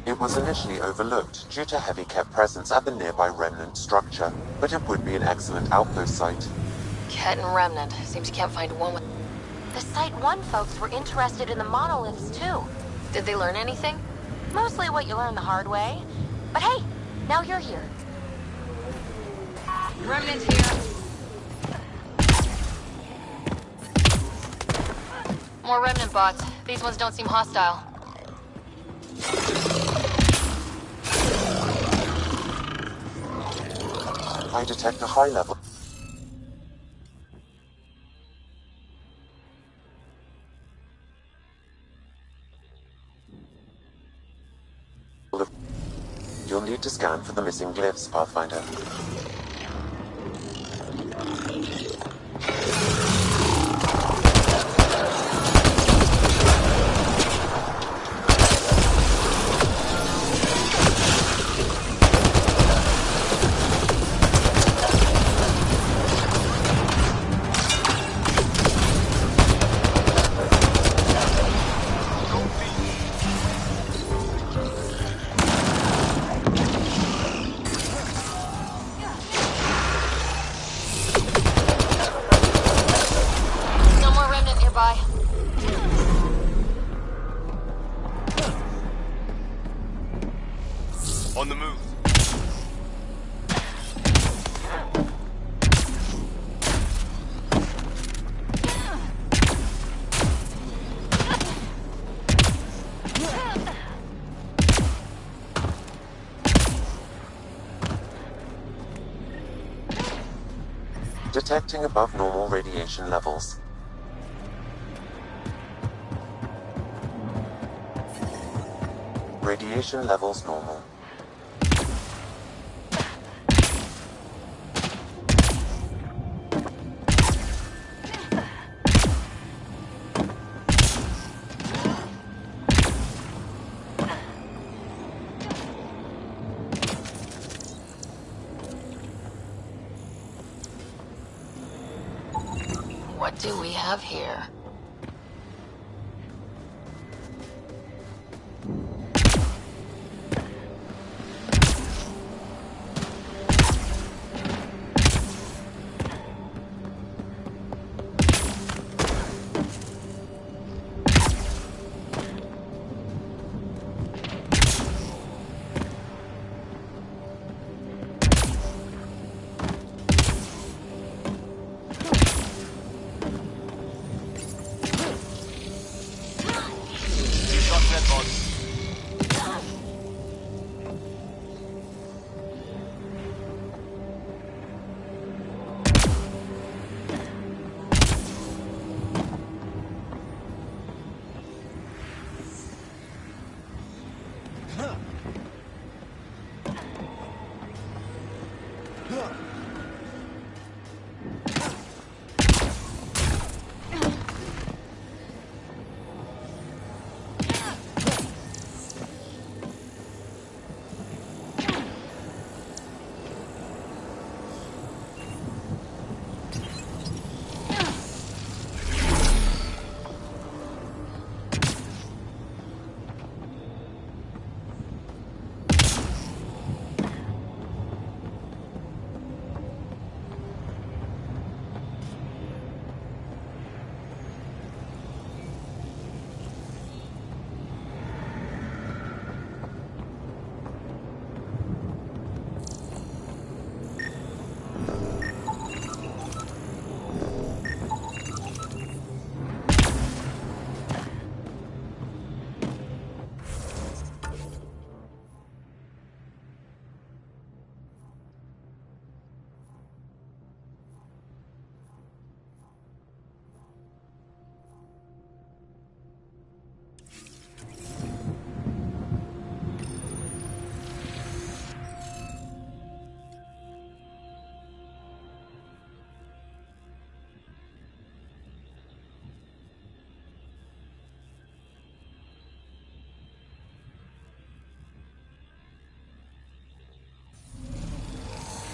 It was initially overlooked due to heavy kept presence at the nearby remnant structure, but it would be an excellent outpost site. Ket and Remnant. Seems you can't find one with... The Site 1 folks were interested in the monoliths too. Did they learn anything? Mostly what you learn the hard way. But hey, now you're here. Remnant here. More Remnant bots. These ones don't seem hostile. I detect a high level. You'll need to scan for the missing glyphs, Pathfinder. No more Remnant nearby. On the move. Detecting above normal radiation levels. Radiation levels normal. What do we have here?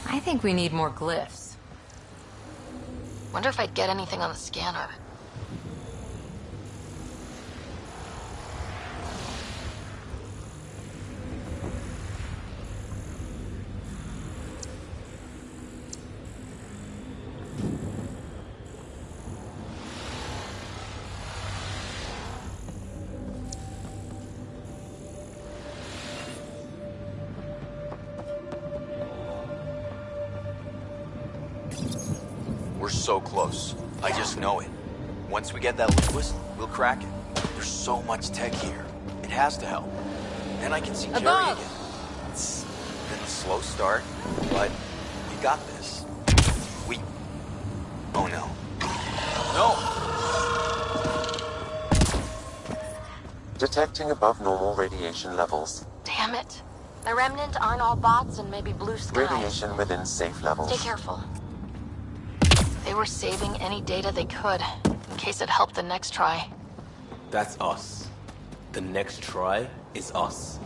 I think we need more glyphs. Wonder if I'd get anything on the scanner. We're so close. I just know it. Once we get that liquid, we'll crack it. There's so much tech here. It has to help. And I can see Jerry again. It's been a slow start, but we got this. Oh no. No! Detecting above normal radiation levels. Damn it. The Remnant aren't all bots and maybe blue skies. Radiation within safe levels. Stay careful. They were saving any data they could, in case it helped the next try. That's us. The next try is us.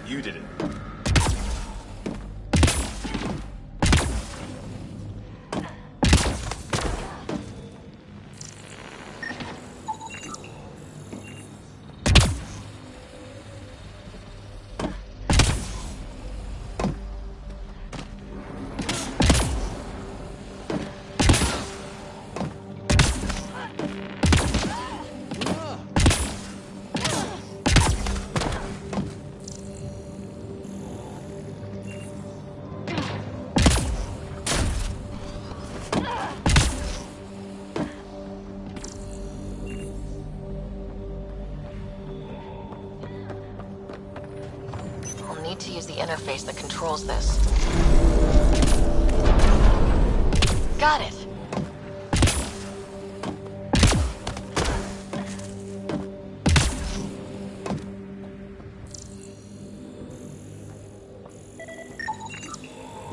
You did it. Need to use the interface that controls this. Got it!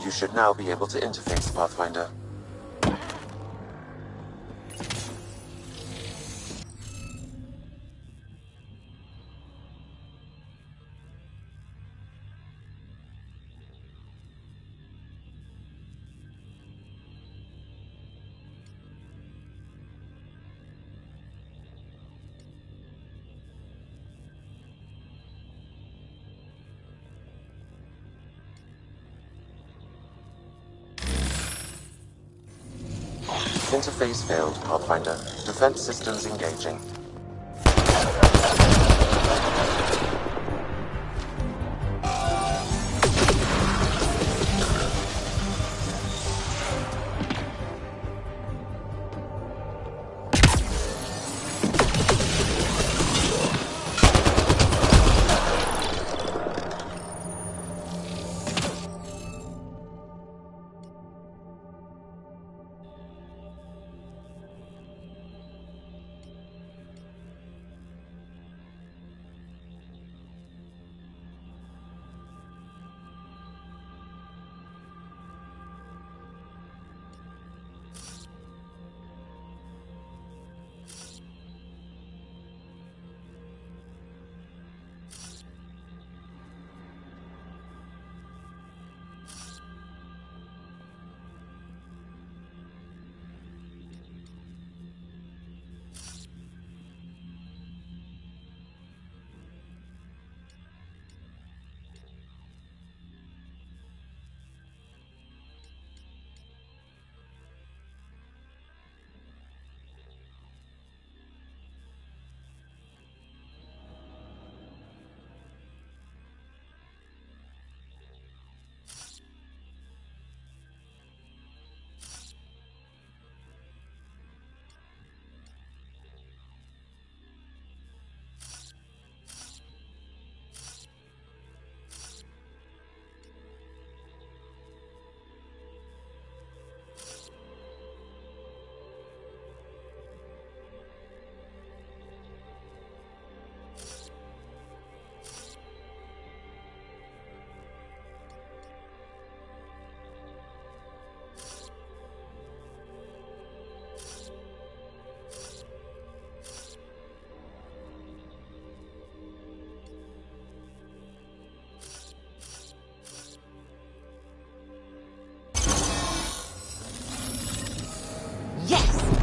You should now be able to interface, Pathfinder. Interface failed, Pathfinder. Defense systems engaging.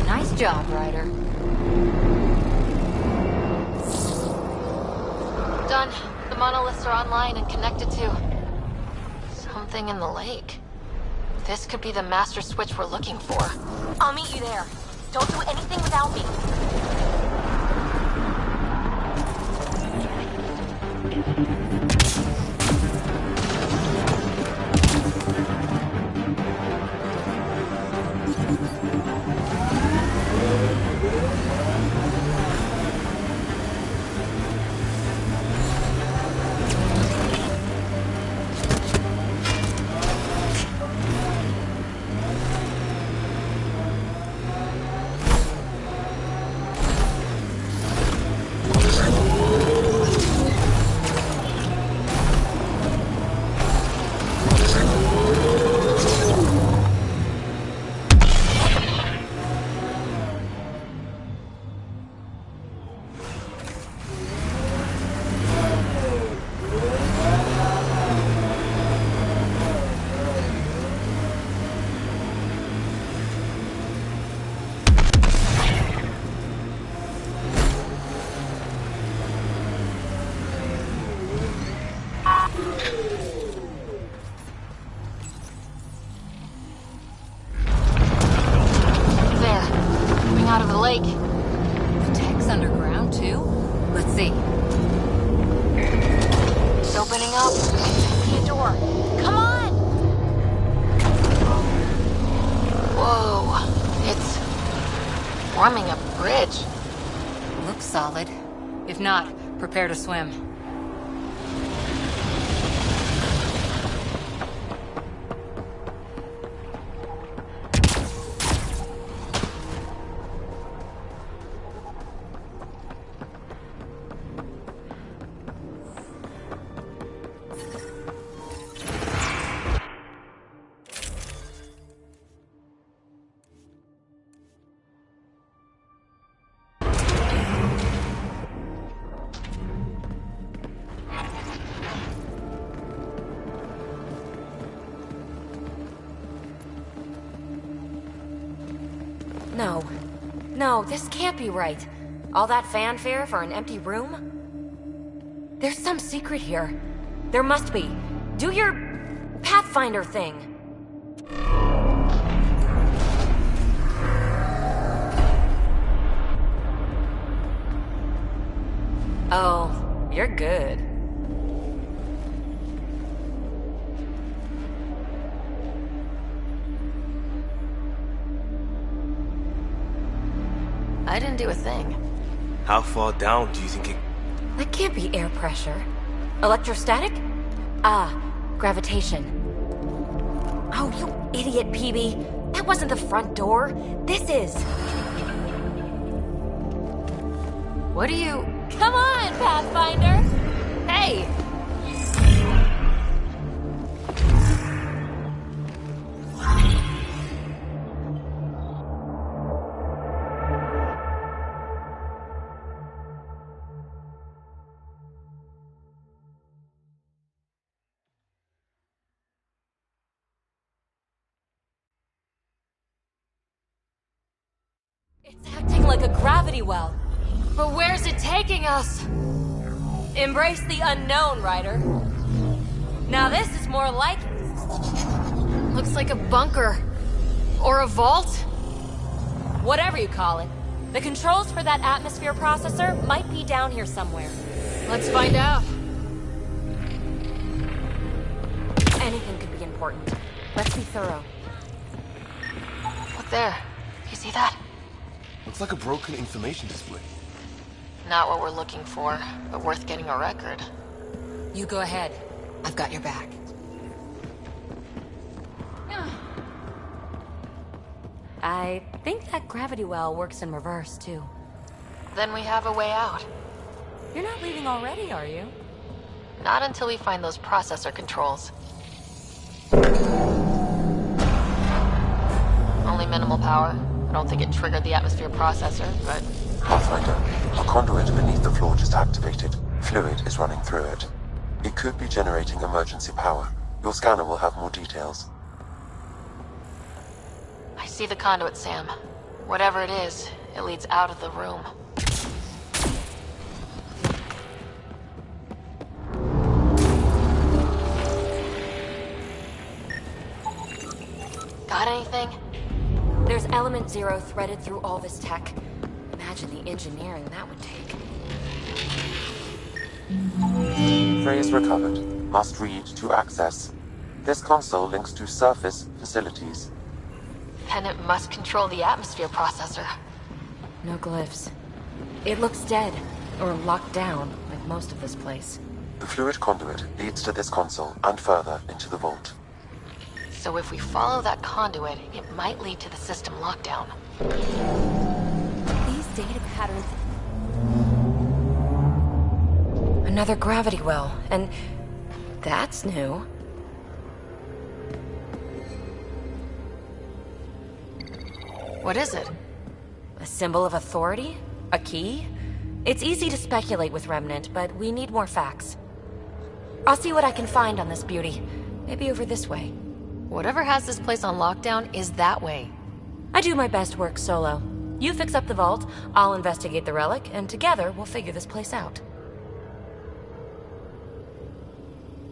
Nice job, Ryder. Done. The monoliths are online and connected to something in the lake. This could be the master switch we're looking for. I'll meet you there. Don't do anything without me. The door. Come on! Whoa. It's forming a bridge. Looks solid. If not, prepare to swim. No. No, this can't be right. All that fanfare for an empty room? There's some secret here. There must be. Do your Pathfinder thing. Oh, you're good. I didn't do a thing. How far down do you think it... That can't be air pressure. Electrostatic? Ah, gravitation. Oh, you idiot, PB. That wasn't the front door. This is. What do you... Come on, Pathfinder! Hey! It's acting like a gravity well. But where's it taking us? Embrace the unknown, Ryder. Now this is more like... Looks like a bunker. Or a vault? Whatever you call it. The controls for that atmosphere processor might be down here somewhere. Let's find out. Anything could be important. Let's be thorough. Look there. You see that? Looks like a broken information display. Not what we're looking for, but worth getting a record. You go ahead. I've got your back. I think that gravity well works in reverse, too. Then we have a way out. You're not leaving already, are you? Not until we find those processor controls. Only minimal power. I don't think it triggered the atmosphere processor, but... Pathfinder, a conduit beneath the floor just activated. Fluid is running through it. It could be generating emergency power. Your scanner will have more details. I see the conduit, Sam. Whatever it is, it leads out of the room. Got anything? There's element 0 threaded through all this tech. Imagine the engineering that would take. Phrase recovered. Must read to access. This console links to surface facilities. Then it must control the atmosphere processor. No glyphs. It looks dead, or locked down, like most of this place. The fluid conduit leads to this console and further into the vault. So if we follow that conduit, it might lead to the system lockdown. These data patterns... Another gravity well, and that's new. What is it? A symbol of authority? A key? It's easy to speculate with Remnant, but we need more facts. I'll see what I can find on this beauty. Maybe over this way. Whatever has this place on lockdown is that way. I do my best work solo. You fix up the vault, I'll investigate the relic, and together we'll figure this place out.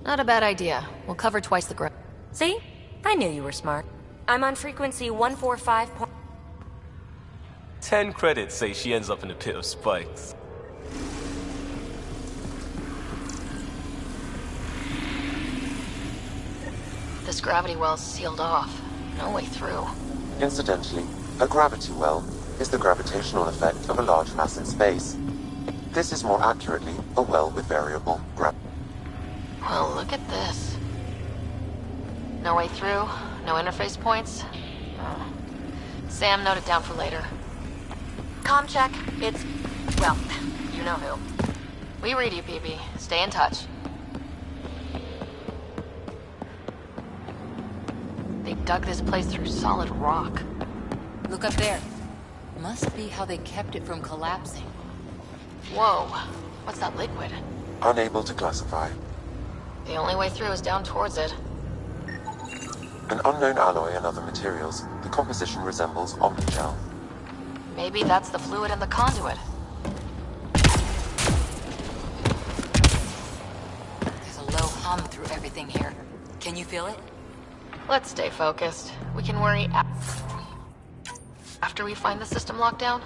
Not a bad idea. We'll cover twice the ground. See? I knew you were smart. I'm on frequency 145. 10 credits say she ends up in a pit of spikes. This gravity well's sealed off. No way through. Incidentally, a gravity well is the gravitational effect of a large mass in space. This is more accurately a well with variable gravity. Well, look at this. No way through, no interface points. Oh. Sam, note it down for later. Comm check. It's... well, you know who. We read you, PB. Stay in touch. They dug this place through solid rock. Look up there. Must be how they kept it from collapsing. Whoa. What's that liquid? Unable to classify. The only way through is down towards it. An unknown alloy and other materials, the composition resembles omnigel. Maybe that's the fluid in the conduit. There's a low hum through everything here. Can you feel it? Let's stay focused. We can worry after we find the system lockdown.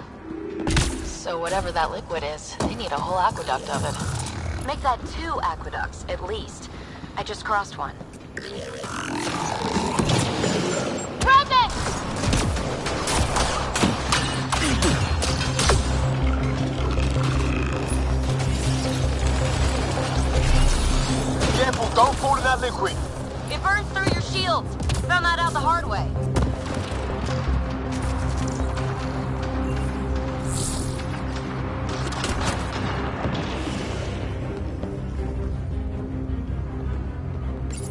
So whatever that liquid is, they need a whole aqueduct of it. Make that 2 aqueducts, at least. I just crossed one. Remnant! Careful, don't fall in that liquid. It burns through your shields. Found that out the hard way.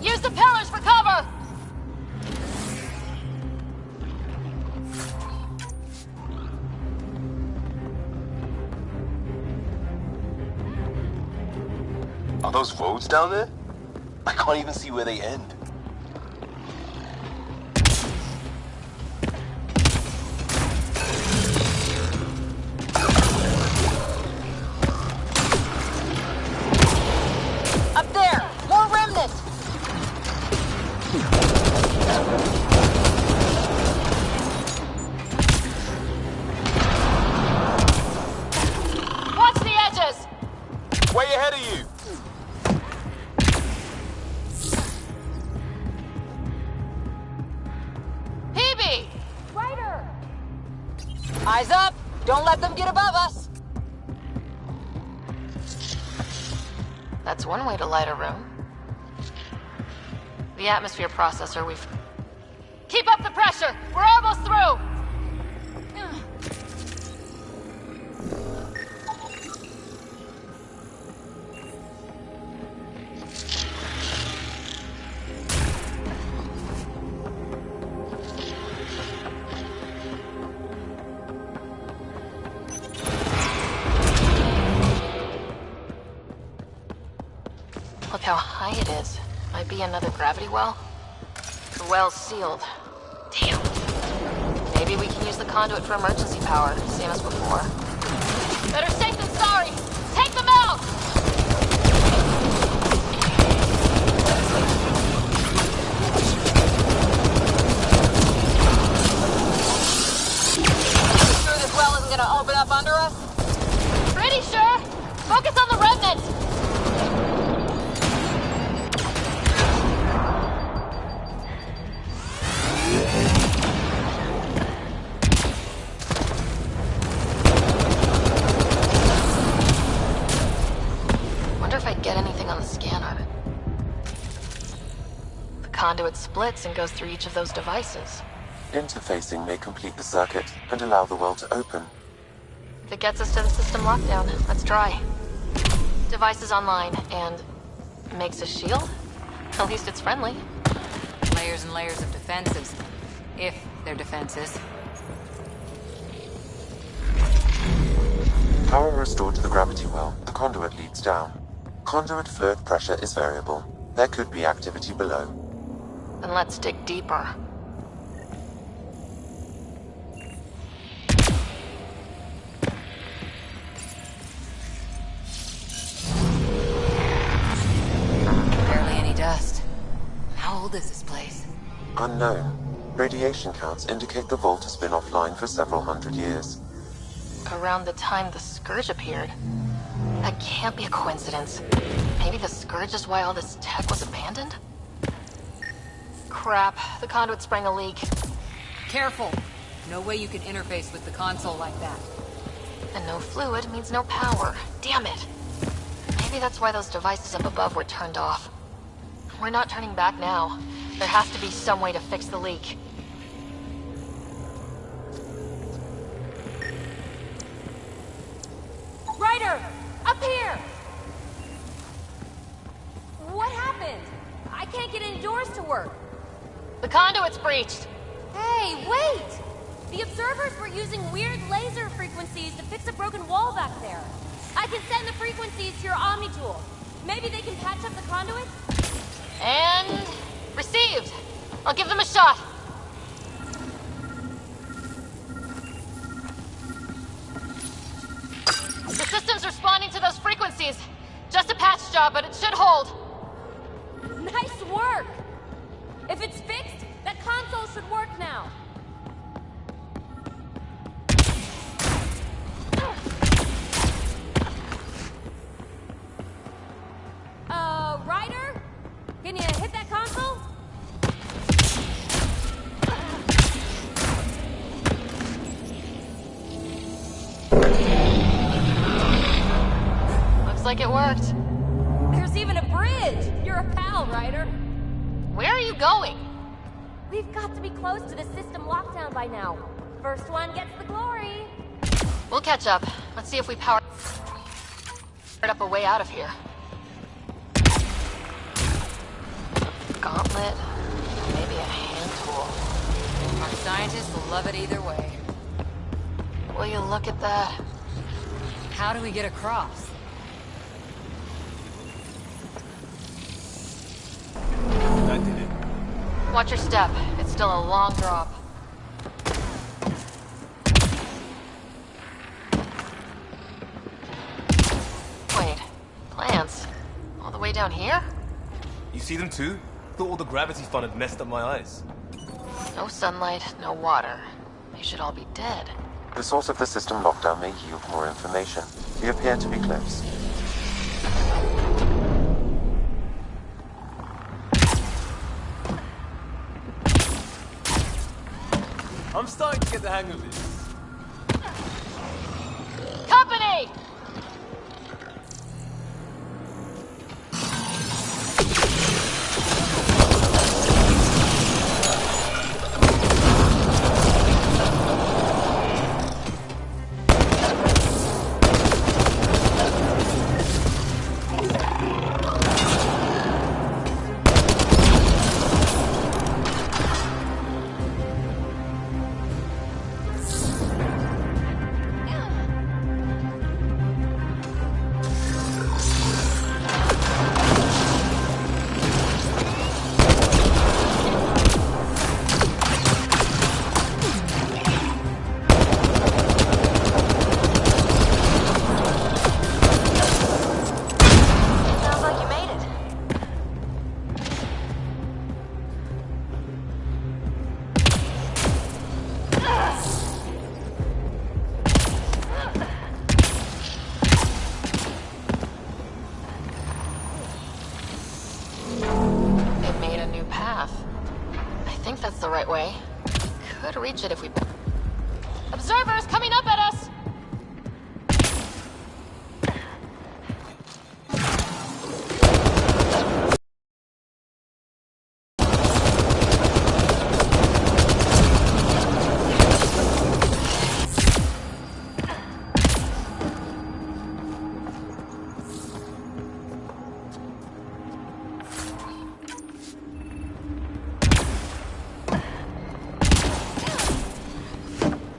Use the pillars for cover! Are those roads down there? I can't even see where they end. Up there! More remnant! Watch the edges! Way ahead of you! PB! Ryder! Eyes up! Don't let them get above us! That's one way to light a room. The atmosphere processor we've... Keep up the pressure! We're almost through! Look how high it is. Might be another gravity well. The well's sealed. Damn. Maybe we can use the conduit for emergency power, same as before. Better safe than sorry! Take them out! Sure this well isn't gonna open up under us? Pretty sure! Focus on the remnant! Wonder if I'd get anything on the scanner. The conduit splits and goes through each of those devices. Interfacing may complete the circuit and allow the well to open. If it gets us to the system lockdown, let's try. Device is online, and makes a shield? At least it's friendly. Layers and layers of defenses. If they're defenses. Power restored to the gravity well, the conduit leads down. Conduit fluid pressure is variable. There could be activity below. Then let's dig deeper. Barely any dust. How old is this place? Unknown. Radiation counts indicate the vault has been offline for several hundred years. Around the time the Scourge appeared. That can't be a coincidence. Maybe the Scourge is why all this tech was abandoned? Crap, the conduit sprang a leak. Careful. No way you can interface with the console like that. And no fluid means no power. Damn it. Maybe that's why those devices up above were turned off. We're not turning back now. There has to be some way to fix the leak. Ryder! Up here! What happened? I can't get any doors to work. The conduit's breached. Hey, wait! The observers were using weird laser frequencies to fix a broken wall back there. I can send the frequencies to your Omni tool. Maybe they can patch up the conduit? And... received. I'll give them a shot. The system's responding to those frequencies. Just a patch job, but it should hold. Nice work! If it's fixed, that console should work now. Ryder? Can you hit that console? Looks like it worked. There's even a bridge! You're a pal, Ryder. Where are you going? We've got to be close to the system lockdown by now. First one gets the glory. We'll catch up. Let's see if we power up a way out of here. Gauntlet, maybe a hand tool. Our scientists will love it either way. Will you look at that? How do we get across? That did it. Watch your step. It's still a long drop. Wait, plants? All the way down here? You see them too? Thought all the gravity fun had messed up my eyes. No sunlight, no water. They should all be dead. The source of the system lockdown may yield more information. We appear to be close. I'm starting to get the hang of this. Company! That's the right way. Could reach it if we... Observers coming up at us!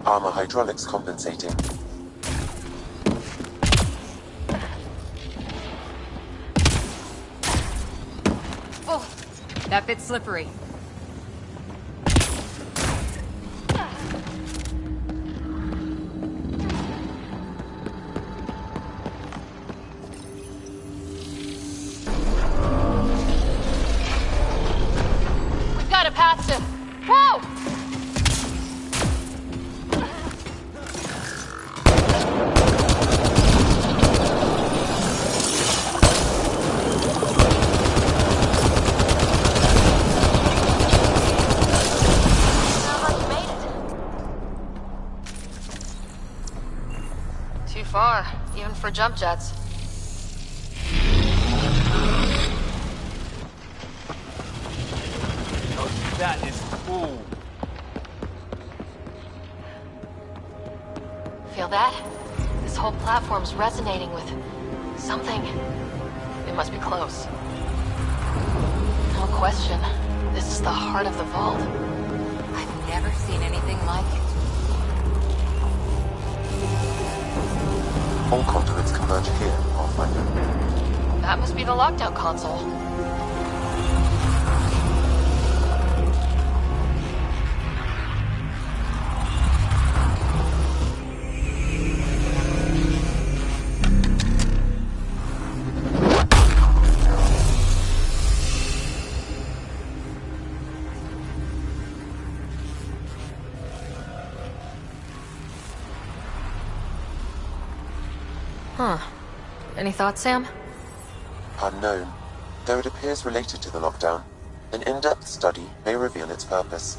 Armor hydraulics compensating. Oh, that bit's slippery. We've got a path to... Whoa! for jump jets. Oh, that is cool. Feel that? This whole platform's resonating with something. It must be close. No question. This is the heart of the vault. I've never seen anything like it. All conduits converge here, Pathfinder. That must be the lockdown console. Huh. Any thoughts, Sam? Unknown. Though it appears related to the lockdown, an in-depth study may reveal its purpose.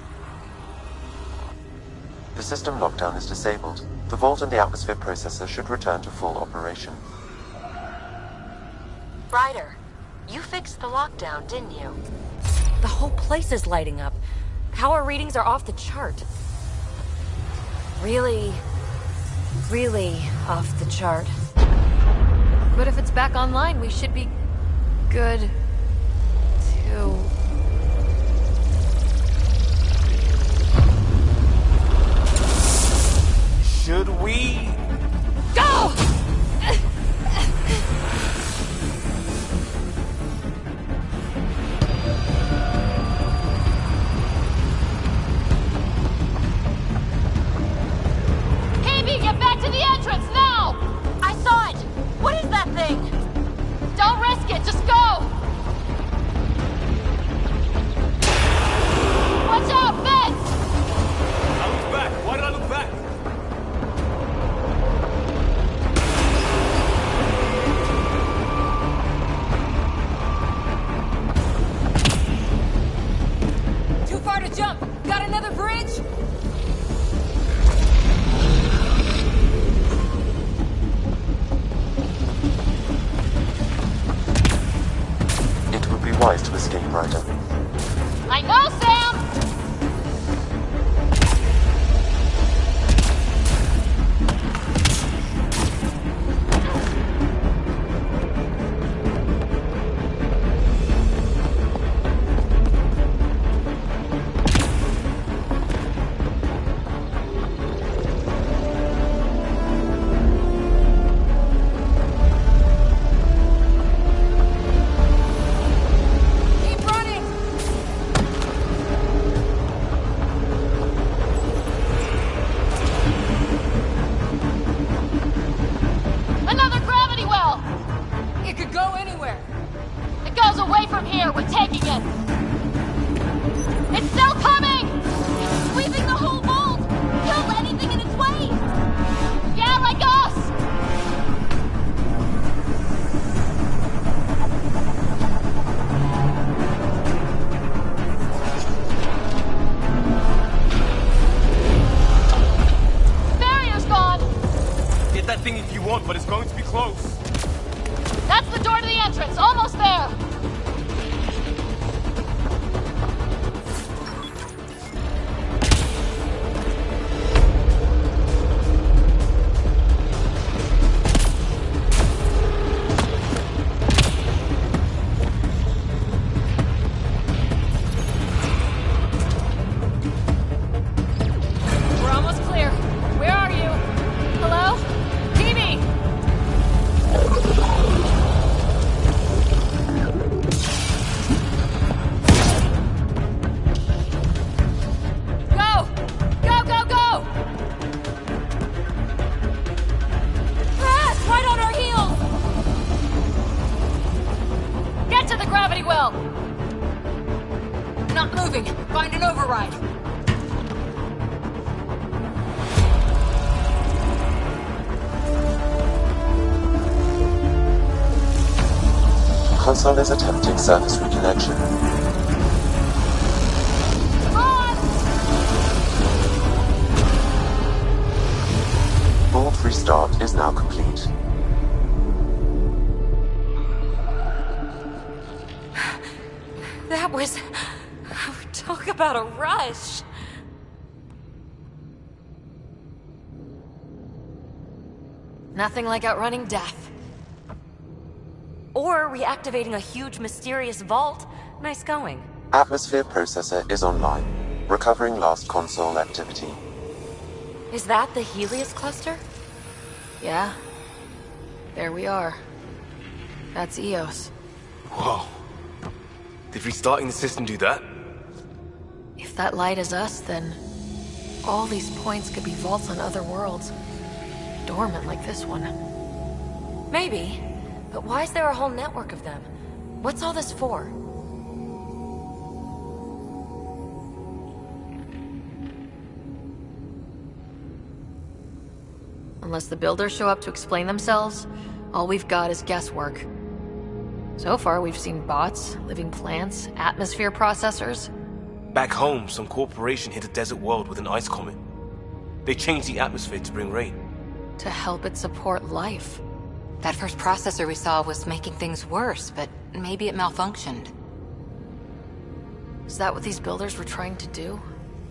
The system lockdown is disabled. The vault and the atmosphere processor should return to full operation. Ryder, you fixed the lockdown, didn't you? The whole place is lighting up. Power readings are off the chart. Really off the chart. But if it's back online, we should be good to... Should we? Go! Amy, get back to the entrance now! I saw it! What is that thing? Don't risk it, just go! Watch out, Vince! I look back. Why did I look back? Too far to jump. Got another bridge? It would be wise to escape, Ryder. I know, Sam! Keep running! Another gravity well! It could go anywhere. It goes away from here, we're taking it! It's still coming! Sweeping the whole vault! Kill anything in its way! Yeah, like us! Barrier's gone! Get that thing if you want, but it's going to be close. That's the door to the entrance, almost there! We're almost clear. Where are you? Hello? TV! Go! Go, go, go! Ah, it's right on our heels! Get to the gravity well! Not moving. Find an override. Console is attempting surface reconnection. Vault restart is now complete. That was... Talk about a rush! Nothing like outrunning death. Or reactivating a huge mysterious vault. Nice going. Atmosphere processor is online, recovering last console activity. Is that the Helios cluster? Yeah. There we are. That's Eos. Whoa. Did restarting the system do that? If that light is us, then all these points could be vaults on other worlds. Dormant like this one. Maybe. But why is there a whole network of them? What's all this for? Unless the builders show up to explain themselves, all we've got is guesswork. So far, we've seen bots, living plants, atmosphere processors. Back home, some corporation hit a desert world with an ice comet. They changed the atmosphere to bring rain. To help it support life. That first processor we saw was making things worse, but maybe it malfunctioned. Is that what these builders were trying to do?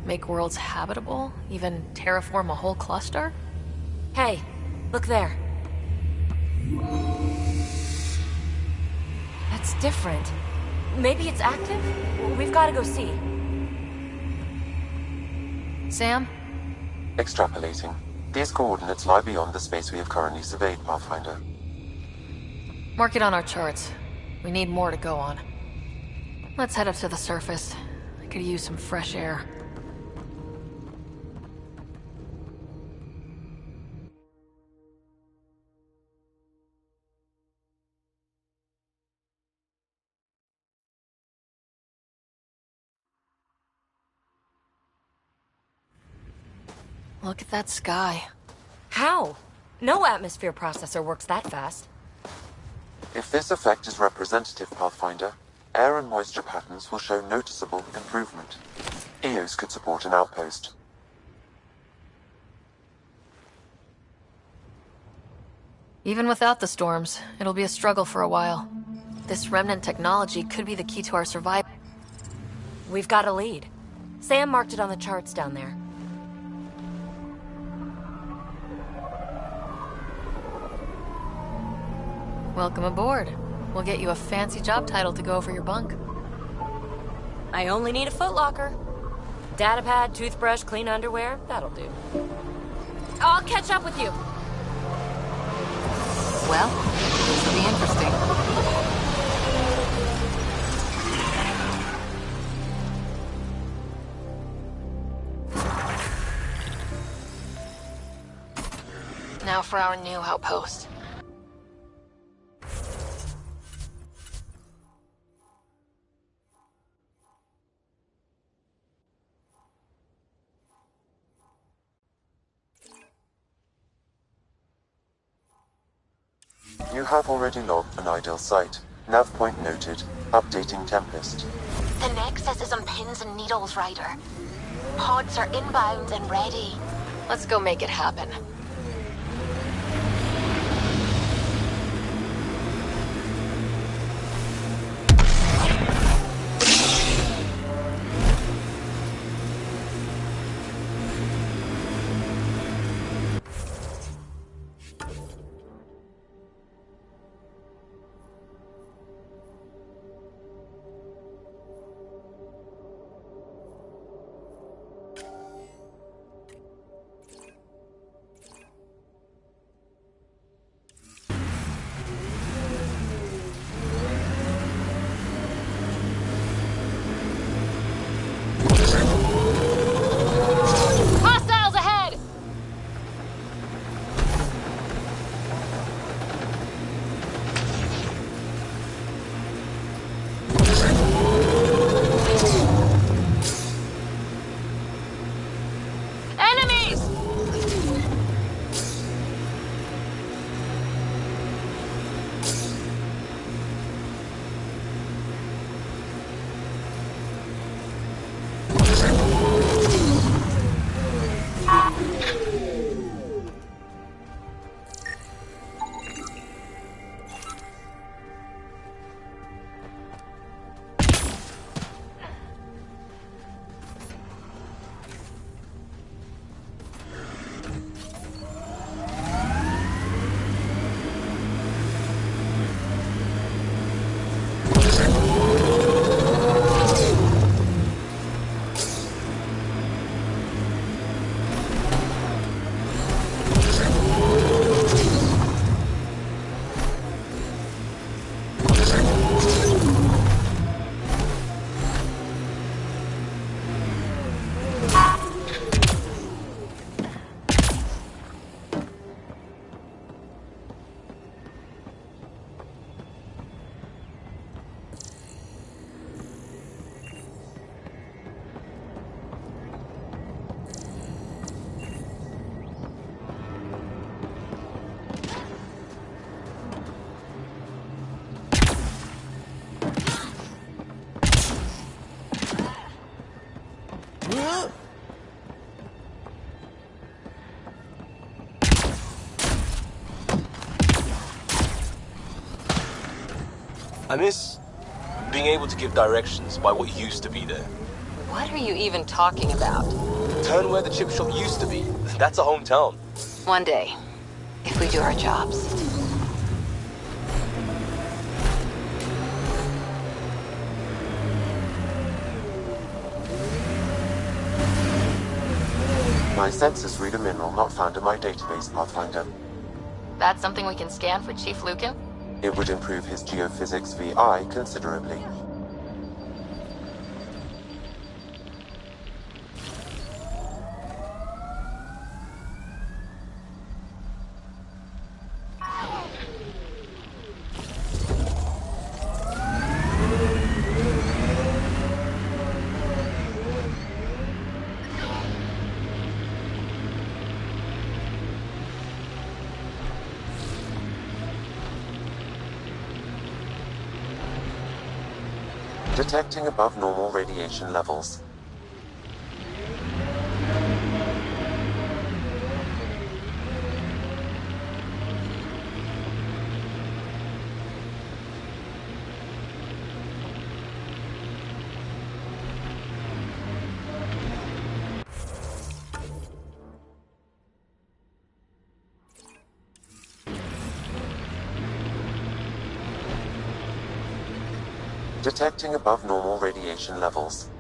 Make worlds habitable? Even terraform a whole cluster? Hey, look there. That's different. Maybe it's active? We've got to go see. Sam? Extrapolating. These coordinates lie beyond the space we have currently surveyed, Pathfinder. Mark it on our charts. We need more to go on. Let's head up to the surface. I could use some fresh air. Look at that sky. How? No atmosphere processor works that fast. If this effect is representative, Pathfinder, air and moisture patterns will show noticeable improvement. Eos could support an outpost. Even without the storms, it'll be a struggle for a while. This remnant technology could be the key to our survival. We've got a lead. Sam marked it on the charts down there. Welcome aboard. We'll get you a fancy job title to go over your bunk. I only need a footlocker. Datapad, toothbrush, clean underwear, that'll do. I'll catch up with you. Well, this will be interesting. Now for our new outpost. You have already logged an ideal site. Nav point noted. Updating Tempest. The Nexus is on pins and needles, Ryder. Pods are inbound and ready. Let's go make it happen. I miss being able to give directions by what used to be there. What are you even talking about? Turn where the chip shop used to be. That's a hometown. One day, if we do our jobs. My sensors read a mineral not found in my database, Pathfinder. That's something we can scan for Chief Lucan? It would improve his geophysics VI considerably. Detecting above normal radiation levels. Detecting above normal radiation levels.